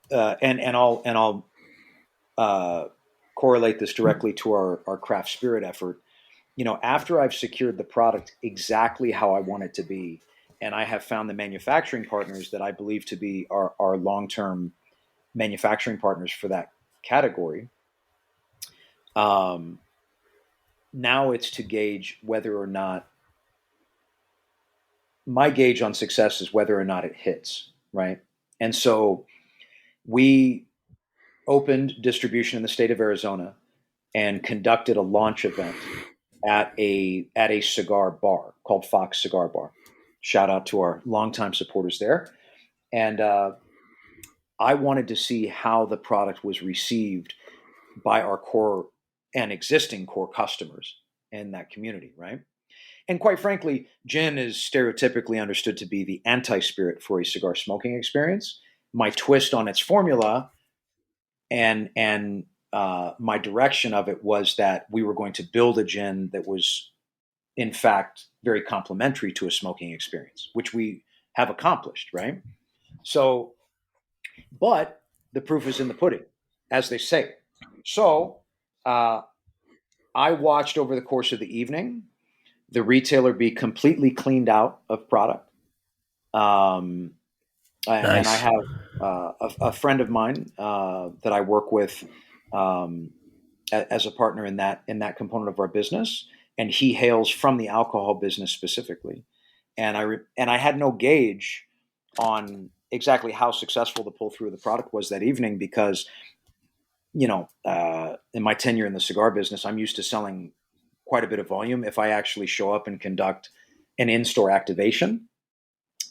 and I'll correlate this directly to our craft spirit effort. After I've secured the product exactly how I want it to be, and I have found the manufacturing partners that I believe to be our long-term manufacturing partners for that category, now it's to gauge whether or not my gauge on success is whether or not it hits, right? And so we opened distribution in the state of Arizona and conducted a launch event at a cigar bar called Fox Cigar Bar. Shout out to our longtime supporters there. And I wanted to see how the product was received by our core and existing core customers in that community, right? And quite frankly, gin is stereotypically understood to be the anti-spirit for a cigar smoking experience. My twist on its formula and my direction of it was that we were going to build a gin that was, in fact, very complementary to a smoking experience, which we have accomplished, right? So, but the proof is in the pudding, as they say. So, I watched over the course of the evening the retailer be completely cleaned out of product. Nice. And I have a friend of mine that I work with as a partner in that component of our business, and he hails from the alcohol business specifically. And I had no gauge on exactly how successful the pull through of the product was that evening because, in my tenure in the cigar business, I'm used to selling quite a bit of volume if I actually show up and conduct an in-store activation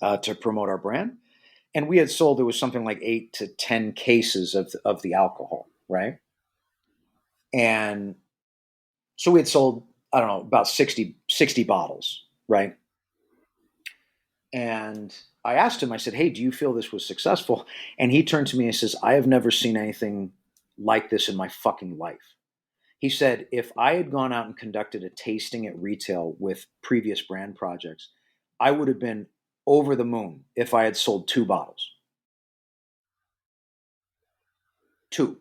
to promote our brand. And we had sold, it was something like 8 to 10 cases of the alcohol, right? And so we had sold, I don't know, about 60 bottles, right? And I asked him, I said, hey, do you feel this was successful? And he turned to me and says, I have never seen anything like this in my fucking life. He said, if I had gone out and conducted a tasting at retail with previous brand projects, I would have been over the moon if I had sold 2 bottles. 2.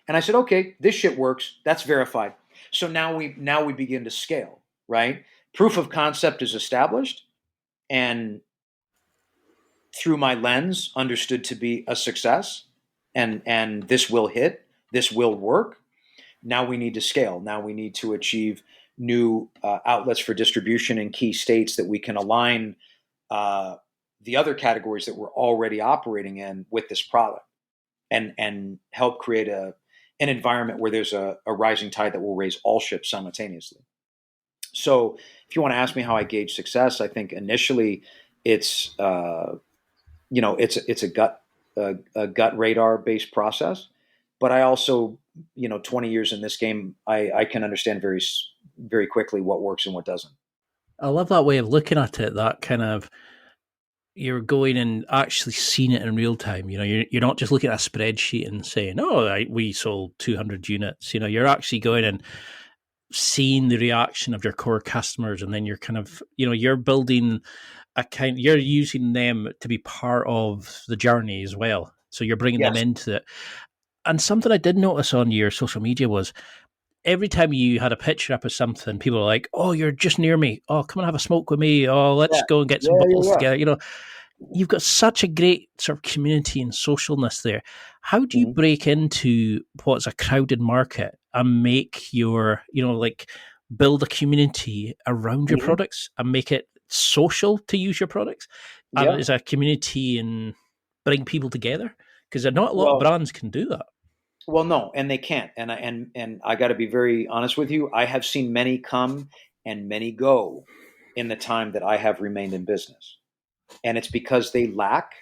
And I said, okay, this shit works. That's verified. So now we begin to scale, right? Proof of concept is established, and through my lens, understood to be a success, and this will hit, this will work. Now we need to scale. Now we need to achieve new outlets for distribution in key states that we can align the other categories that we're already operating in with this product, and help create an environment where there's a rising tide that will raise all ships simultaneously. So if you want to ask me how I gauge success, I think initially it's it's a gut radar based process, but I also 20 years in this game, I can understand very quickly what works and what doesn't. I love that way of looking at it. That kind of, you're going and actually seeing it in real time. You're not just looking at a spreadsheet and saying, "Oh, we sold 200 units." You're actually going and seeing the reaction of your core customers, and then you're kind of, you're building you're using them to be part of the journey as well. So you're bringing them Yes. into it. And something I did notice on your social media was every time you had a picture up of something, people were like, "Oh, you're just near me. Oh, come and have a smoke with me. Oh, let's go and get some bottles together." You've got such a great sort of community and socialness there. How do you break into what's a crowded market and make your, build a community around your products and make it social to use your products? And as a community and bring people together? Because not a lot of brands can do that. Well, no, and they can't. And I got to be very honest with you. I have seen many come and many go in the time that I have remained in business. And it's because they lack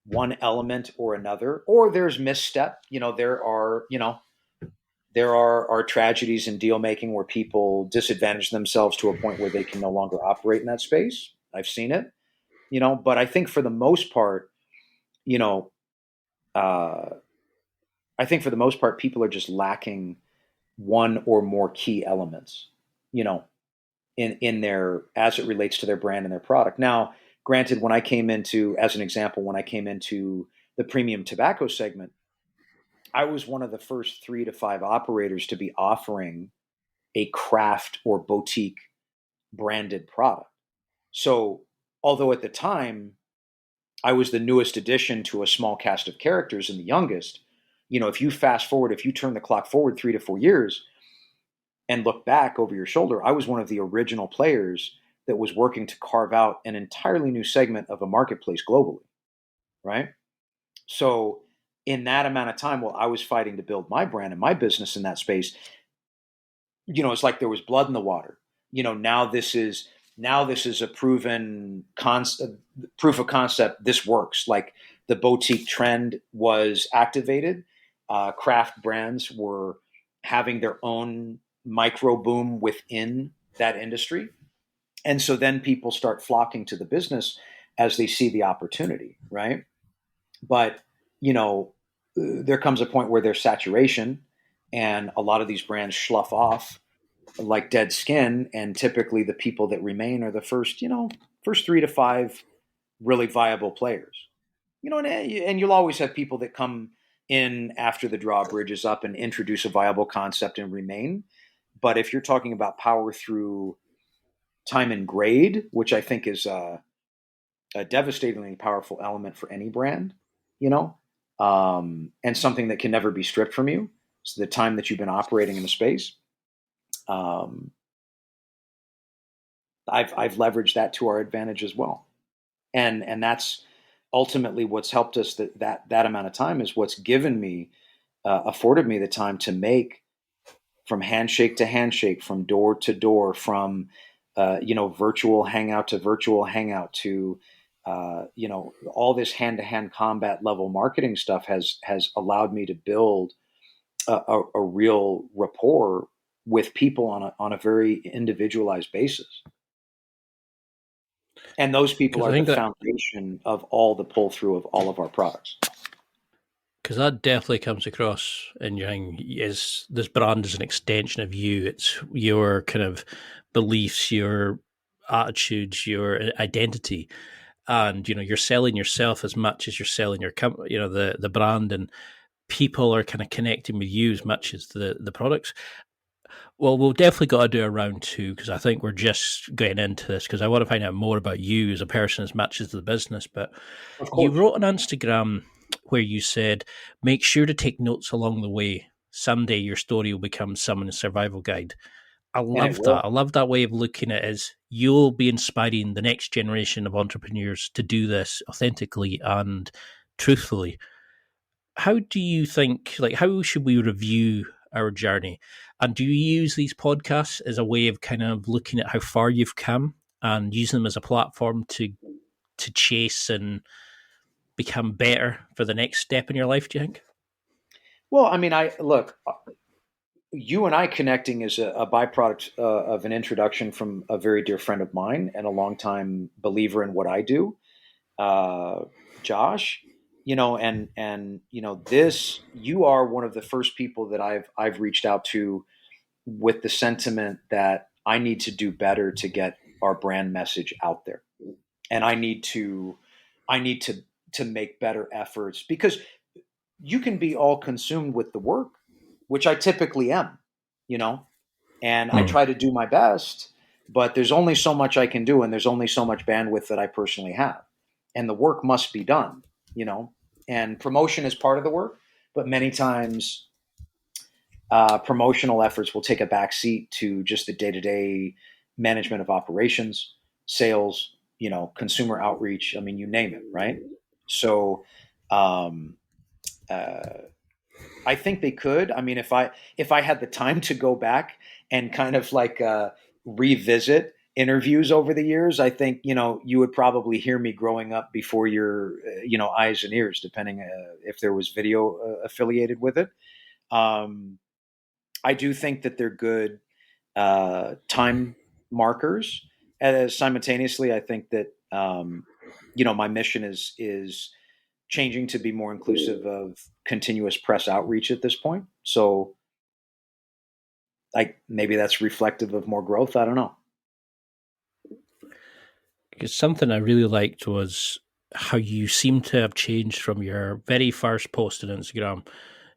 one element or another, or there's misstep. There are tragedies in deal making where people disadvantage themselves to a point where they can no longer operate in that space. I've seen it, but I think for the most part, people are just lacking one or more key elements, in their, as it relates to their brand and their product. Now, granted, as an example, when I came into the premium tobacco segment, I was one of the first 3 to 5 operators to be offering a craft or boutique branded product. So, although at the time I was the newest addition to a small cast of characters and the youngest, if you turn the clock forward 3 to 4 years and look back over your shoulder, I was one of the original players that was working to carve out an entirely new segment of a marketplace globally, right? So in that amount of time, while I was fighting to build my brand and my business in that space, it's like there was blood in the water. Now this is a proven proof of concept. This works. Like the boutique trend was activated. Craft brands were having their own micro boom within that industry. And so then people start flocking to the business as they see the opportunity, right? But, there comes a point where there's saturation and a lot of these brands slough off like dead skin. And typically the people that remain are the first 3 to 5 really viable players, and you'll always have people that come in after the drawbridge is up and introduce a viable concept and remain. But if you're talking about power through time and grade, which I think is a devastatingly powerful element for any brand, and something that can never be stripped from you. So the time that you've been operating in the space, I've leveraged that to our advantage as well, and that's ultimately what's helped us. That amount of time is what's afforded me the time to make, from handshake to handshake, from door to door, from virtual hangout to virtual hangout, to all this hand-to-hand combat level marketing stuff has allowed me to build a real rapport with people on a very individualized basis. And those people are the foundation of all the pull through of all of our products. Because that definitely comes across in your thing. Is this brand is an extension of you? It's your kind of beliefs, your attitudes, your identity, and you're selling yourself as much as you're selling your company, the brand. And people are kind of connecting with you as much as the products. Well, we'll definitely got to do a round two, because I think we're just getting into this, because I want to find out more about you as a person as much as the business. But Of you course. wrote on Instagram where you said, make sure to take notes along the way. Someday your story will become someone's survival guide. I And it love that. will. I love that way of looking at it, as you'll be inspiring the next generation of entrepreneurs to do this authentically and truthfully. How do you think, like, how should we review our journey? And do you use these podcasts as a way of kind of looking at how far you've come and using them as a platform to chase and become better for the next step in your life, do you think? Well, I mean, I look, you and I connecting is a byproduct of an introduction from a very dear friend of mine and a longtime believer in what I do, uh, Josh. This, you are one of the first people that I've reached out to with the sentiment that I need to do better to get our brand message out there, and I need to make better efforts, because you can be all consumed with the work, which I typically am, you know, and I Mm. try to do my best, but there's only so much I can do, and there's only so much bandwidth that I personally have, and the work must be done, you know, and promotion is part of the work, but many times promotional efforts will take a back seat to just the day-to-day management of operations, sales, consumer outreach. I mean, you name it, right? So, um, uh, I think they could. I mean, if I had the time to go back and kind of like revisit interviews over the years, I think you would probably hear me growing up before your eyes and ears, depending if there was video affiliated with it. Um, I do think that they're good time markers. Simultaneously, I think that my mission is changing to be more inclusive of continuous press outreach at this point. So, like, maybe that's reflective of more growth. I don't know. Because something I really liked was how you seem to have changed from your very first post on Instagram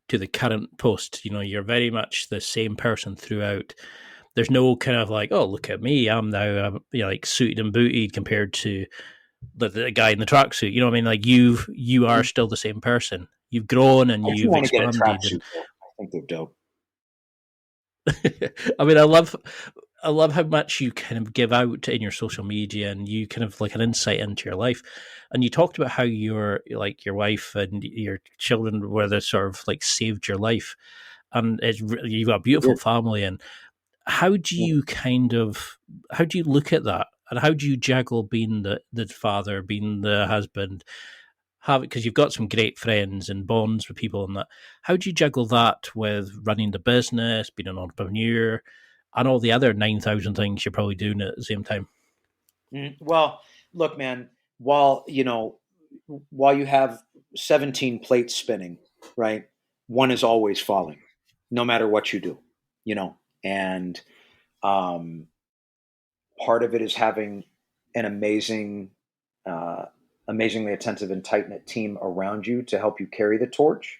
to the current post. You're very much the same person throughout. There's no kind of like, oh, look at me, I'm now like suited and booted compared to the guy in the tracksuit. You know what I mean? Like you are still the same person. You've grown and I do you've want to get a expanded. And tracksuit, though. I think they're dope. I mean, I love how much you kind of give out in your social media, and you kind of like an insight into your life. And you talked about how your wife and your children were the sort of like saved your life, and you've got a beautiful family. And how do you look at that, and how do you juggle being the father, being the husband, because you've got some great friends and bonds with people, and that, how do you juggle that with running the business, being an entrepreneur, and all the other 9,000 things you're probably doing at the same time? Well, look, man. While while you have 17 plates spinning, right? One is always falling, no matter what you do. And um, part of it is having an uh, amazingly attentive and tight knit team around you to help you carry the torch,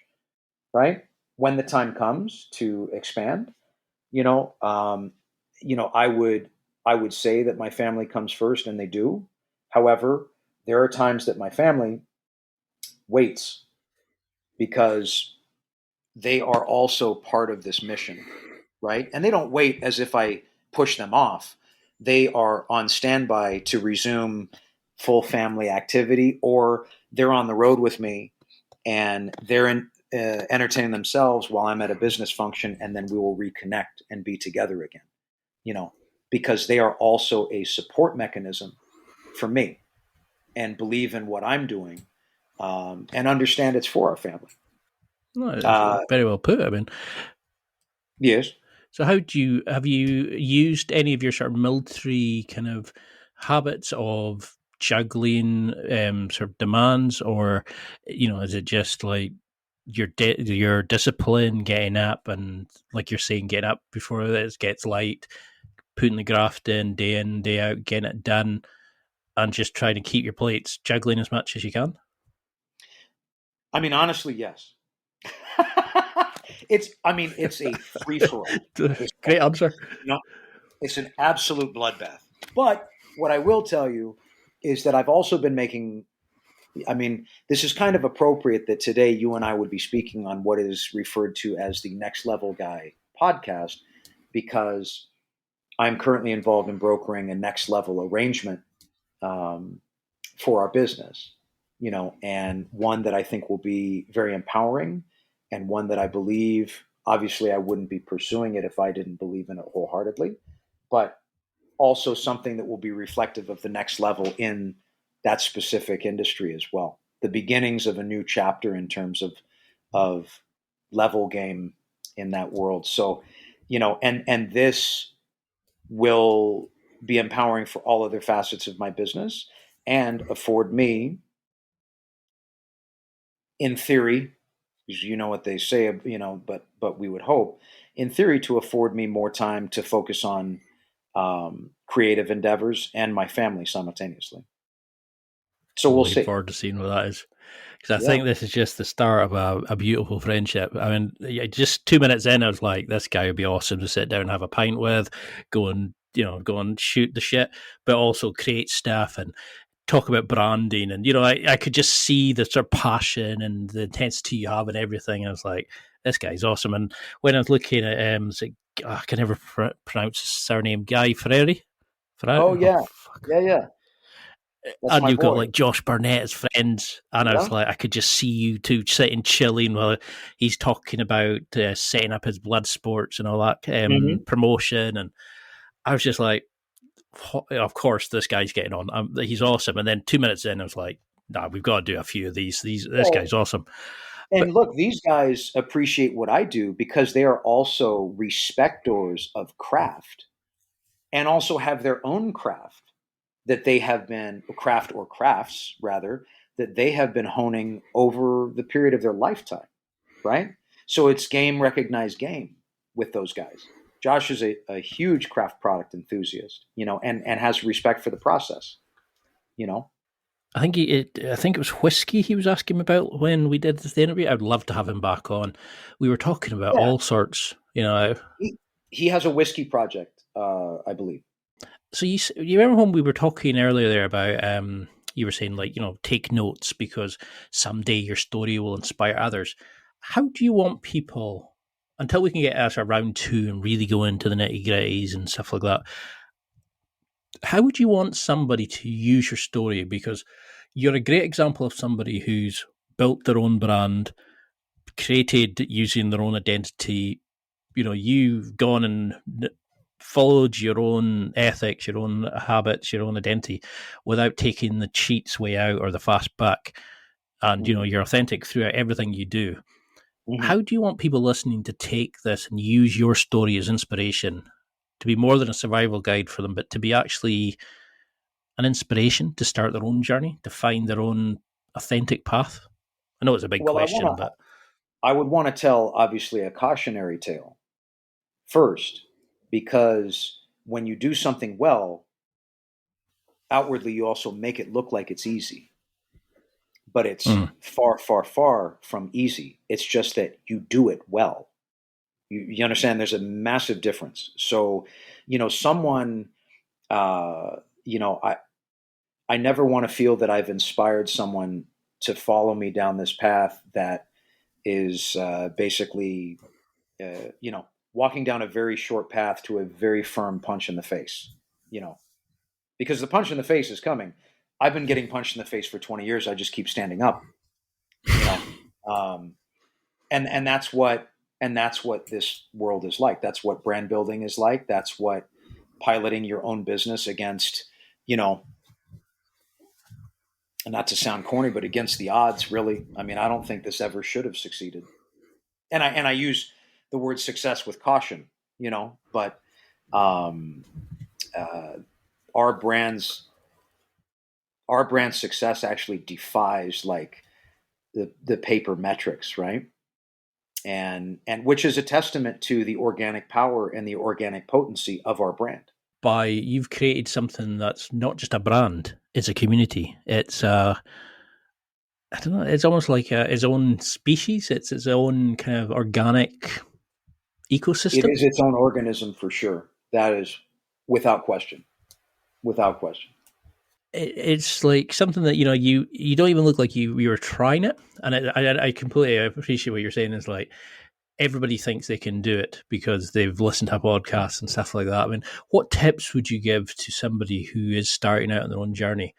right? When the time comes to expand, you know, um, I would say that my family comes first, and they do. However, there are times that my family waits, because they are also part of this mission, right? And they don't wait as if I push them off. They are on standby to resume full family activity, or they're on the road with me, and they're entertaining themselves while I'm at a business function, and then we will reconnect and be together again, you know, because they are also a support mechanism for me, and believe in what I'm doing, and understand it's for our family. No, it's Uh, very well put. I mean, yes. so have you used any of your sort of military kind of habits of juggling sort of demands, or is it just like your discipline, getting up, and like you're saying, getting up before it gets light, putting the graft in, day out, getting it done, and just trying to keep your plates juggling as much as you can? I mean, honestly, yes. It's a free for all. Great answer. It's an absolute bloodbath. But what I will tell you is that I've also been making. This is kind of appropriate that today you and I would be speaking on what is referred to as the Next Level Guy podcast, because I'm currently involved in brokering a next level arrangement for our business, and one that I think will be very empowering, and one that I believe, obviously, I wouldn't be pursuing it if I didn't believe in it wholeheartedly, but also something that will be reflective of the next level in that specific industry as well. The beginnings of a new chapter in terms of level game in that world. So, and this will be empowering for all other facets of my business and afford me, in theory, because you know what they say, but we would hope, in theory, to afford me more time to focus on creative endeavors and my family simultaneously. So we'll Looking see. forward to seeing what that is. Because I think this is just the start of a beautiful friendship. Just 2 minutes in, I was like, this guy would be awesome to sit down and have a pint with, go and shoot the shit, but also create stuff and talk about branding. And, I could just see the sort of passion and the intensity you have and everything. And I was like, this guy's awesome. And when I was looking at him, I can never pronounce his surname, Guy Ferreri. Oh, yeah. Yeah. That's and my you've boy. got like Josh Burnett as friends, and I was like, I could just see you two sitting chilling while he's talking about setting up his blood sports and all that promotion, and I was just like, of course this guy's getting on. He's awesome. And then 2 minutes in, I was like, nah, we've got to do a few of these. This guy's awesome. And look, these guys appreciate what I do because they are also respectors of craft and also have their own craft that they have been crafts rather, that they have been honing over the period of their lifetime, right? So it's game recognized game with those guys. Josh is a huge craft product enthusiast, and has respect for the process, I think it was Whisky he was asking me about when we did the interview. I'd love to have him back on. We were talking about all sorts, He has a whiskey project, I believe. So you remember when we were talking earlier there about you were saying take notes because someday your story will inspire others. How do you want people, until we can get us round two and really go into the nitty gritties and stuff like that, how would you want somebody to use your story? Because you're a great example of somebody who's built their own brand, created using their own identity. You've gone and followed your own ethics, your own habits, your own identity without taking the cheats way out or the fast back. And, you're authentic throughout everything you do. Mm-hmm. How do you want people listening to take this and use your story as inspiration to be more than a survival guide for them, but to be actually an inspiration to start their own journey, to find their own authentic path? I know it's a big question, but I would want to tell, obviously, a cautionary tale first, because when you do something well, outwardly you also make it look like it's easy. But it's far, far, far from easy. It's just that you do it well. You understand? There's a massive difference. So, someone, I never want to feel that I've inspired someone to follow me down this path that is basically, walking down a very short path to a very firm punch in the face, because the punch in the face is coming. I've been getting punched in the face for 20 years. I just keep standing up, and that's what this world is like. That's what brand building is like. That's what piloting your own business against, and not to sound corny, but against the odds, really. I don't think this ever should have succeeded. And I use the word success with caution, but our brand's success actually defies like the paper metrics, right? And which is a testament to the organic power and the organic potency of our brand. You've created something that's not just a brand; it's a community. It's I don't know. It's almost like its own species. It's its own kind of organic It ecosystem. is its own organism for sure. That is without question. Without question. It's like something that you don't even look like you were trying it, and I completely appreciate what you're saying. Is like everybody thinks they can do it because they've listened to podcasts and stuff like that. I mean, what tips would you give to somebody who is starting out on their own journey?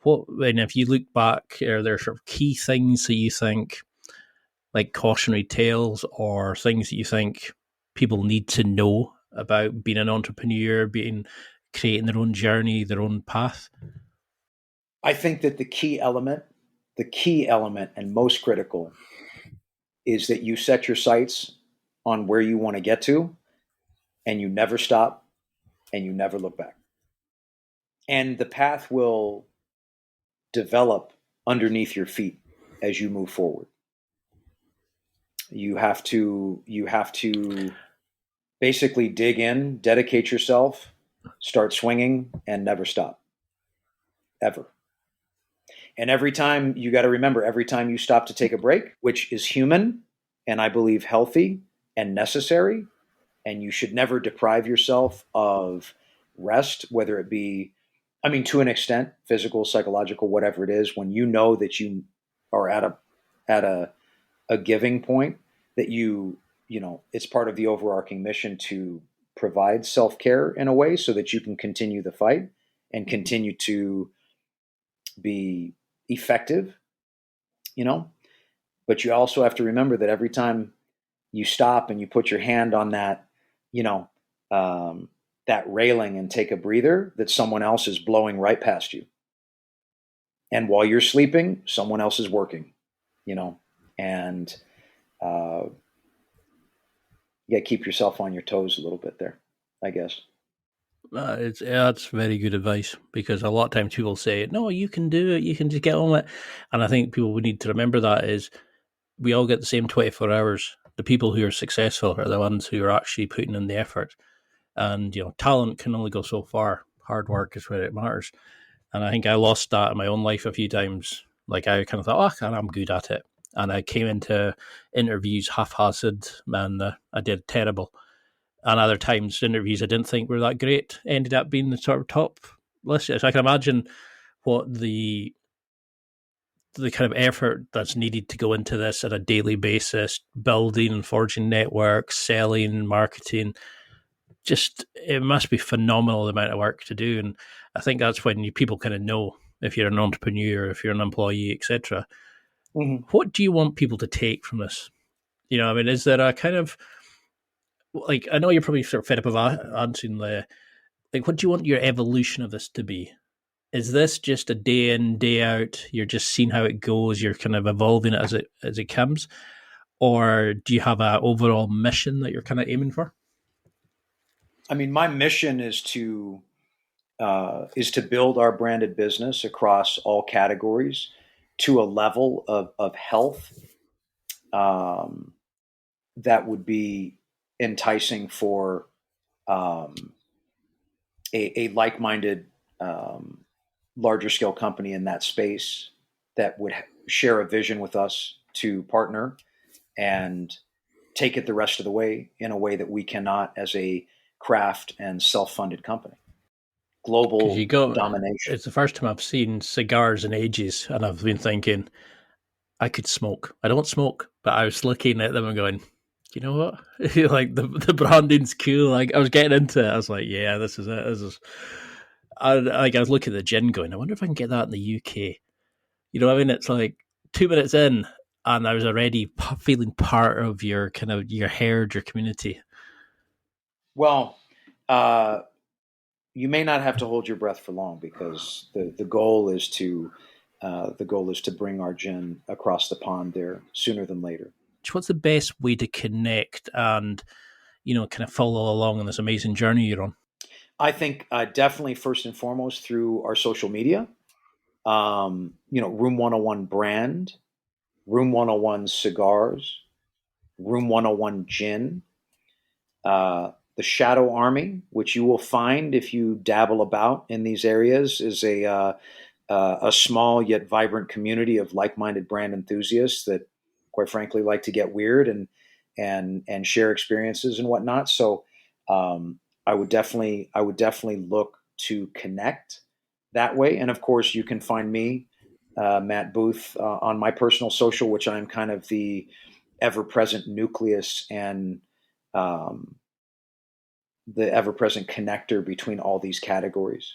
And if you look back, are there sort of key things that you think, like cautionary tales, or things that you think people need to know about being an entrepreneur, creating their own journey, their own path? I think that the key element and most critical is that you set your sights on where you want to get to and you never stop and you never look back. And the path will develop underneath your feet as you move forward. You have to basically dig in, dedicate yourself, start swinging and never stop ever. And every time you got to remember, every time you stop to take a break, which is human and I believe healthy and necessary, and you should never deprive yourself of rest, whether it be, I mean, to an extent, physical, psychological, whatever it is, when you know that you are at a giving point, that it's part of the overarching mission to provide self-care in a way so that you can continue the fight and continue to be effective, you know. But you also have to remember that every time you stop and you put your hand on that, you know, that railing and take a breather, that someone else is blowing right past you. And while you're sleeping, someone else is working, you know, and you got to keep yourself on your toes a little bit there, I guess. That's very good advice, because a lot of times people say, "No, you can do it. You can just get on with it." And I think people would need to remember that is we all get the same 24 hours. The people who are successful are the ones who are actually putting in the effort. And talent can only go so far. Hard work is where it matters. And I think I lost that in my own life a few times. Like I kind of thought, "Oh, I'm good at it," and I came into interviews half-hearted, and I did terrible. And other times, interviews I didn't think were that great ended up being the sort of top list. So I can imagine what the kind of effort that's needed to go into this on a daily basis, building and forging networks, selling, marketing. Just it must be phenomenal the amount of work to do. And I think that's when people kind of know if you're an entrepreneur, if you're an employee, etc. Mm-hmm. What do you want people to take from this? I mean, is there a kind of, like, I know you're probably sort of fed up of answering like, what do you want your evolution of this to be? Is this just a day in, day out? You're just seeing how it goes. You're kind of evolving it as it comes, or do you have an overall mission that you're kind of aiming for? I mean, my mission is to build our branded business across all categories to a level of health um, that would be enticing for um, a like-minded, um, larger scale company in that space that would share a vision with us to partner and take it the rest of the way in a way that we cannot as a craft and self-funded company. Because Global domination. it's the first time I've seen cigars in ages, and I've been thinking I could smoke. I don't smoke, but I was looking at them and going, you know what? Like the branding's cool. Like I was getting into it. I was like, yeah, this is it. This is. I was looking at the gin, going, I wonder if I can get that in the UK. You know what I mean? It's like 2 minutes in, and I was already feeling part of your kind of your herd, your community. Well, uh, you may not have to hold your breath for long because the goal is to bring our gin across the pond there sooner than later. What's the best way to connect and kind of follow along on this amazing journey you're on? I think definitely first and foremost through our social media. Room 101 Brand, Room 101 Cigars, Room 101 Gin, the Shadow Army, which you will find if you dabble about in these areas, is a small yet vibrant community of like-minded brand enthusiasts that, quite frankly, like to get weird and share experiences and whatnot. So I would definitely look to connect that way. And of course, you can find me, Matt Booth, on my personal social, which I'm kind of the ever-present nucleus and the ever-present connector between all these categories.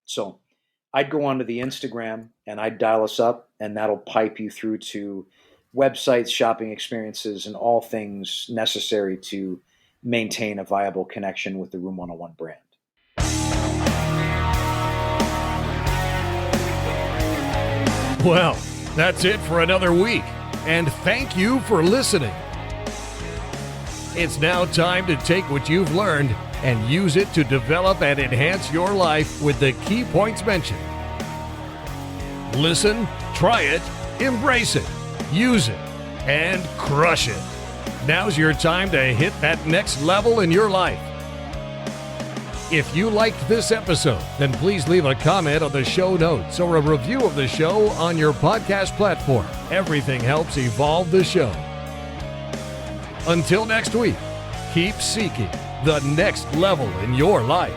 So I'd go onto the Instagram and I'd dial us up, and that'll pipe you through to websites, shopping experiences, and all things necessary to maintain a viable connection with the Room 101 brand. Well, that's it for another week, and thank you for listening. It's now time to take what you've learned and use it to develop and enhance your life with the key points mentioned. Listen, try it, embrace it, use it, and crush it. Now's your time to hit that next level in your life. If you liked this episode, then please leave a comment on the show notes or a review of the show on your podcast platform. Everything helps evolve the show. Until next week, keep seeking the next level in your life.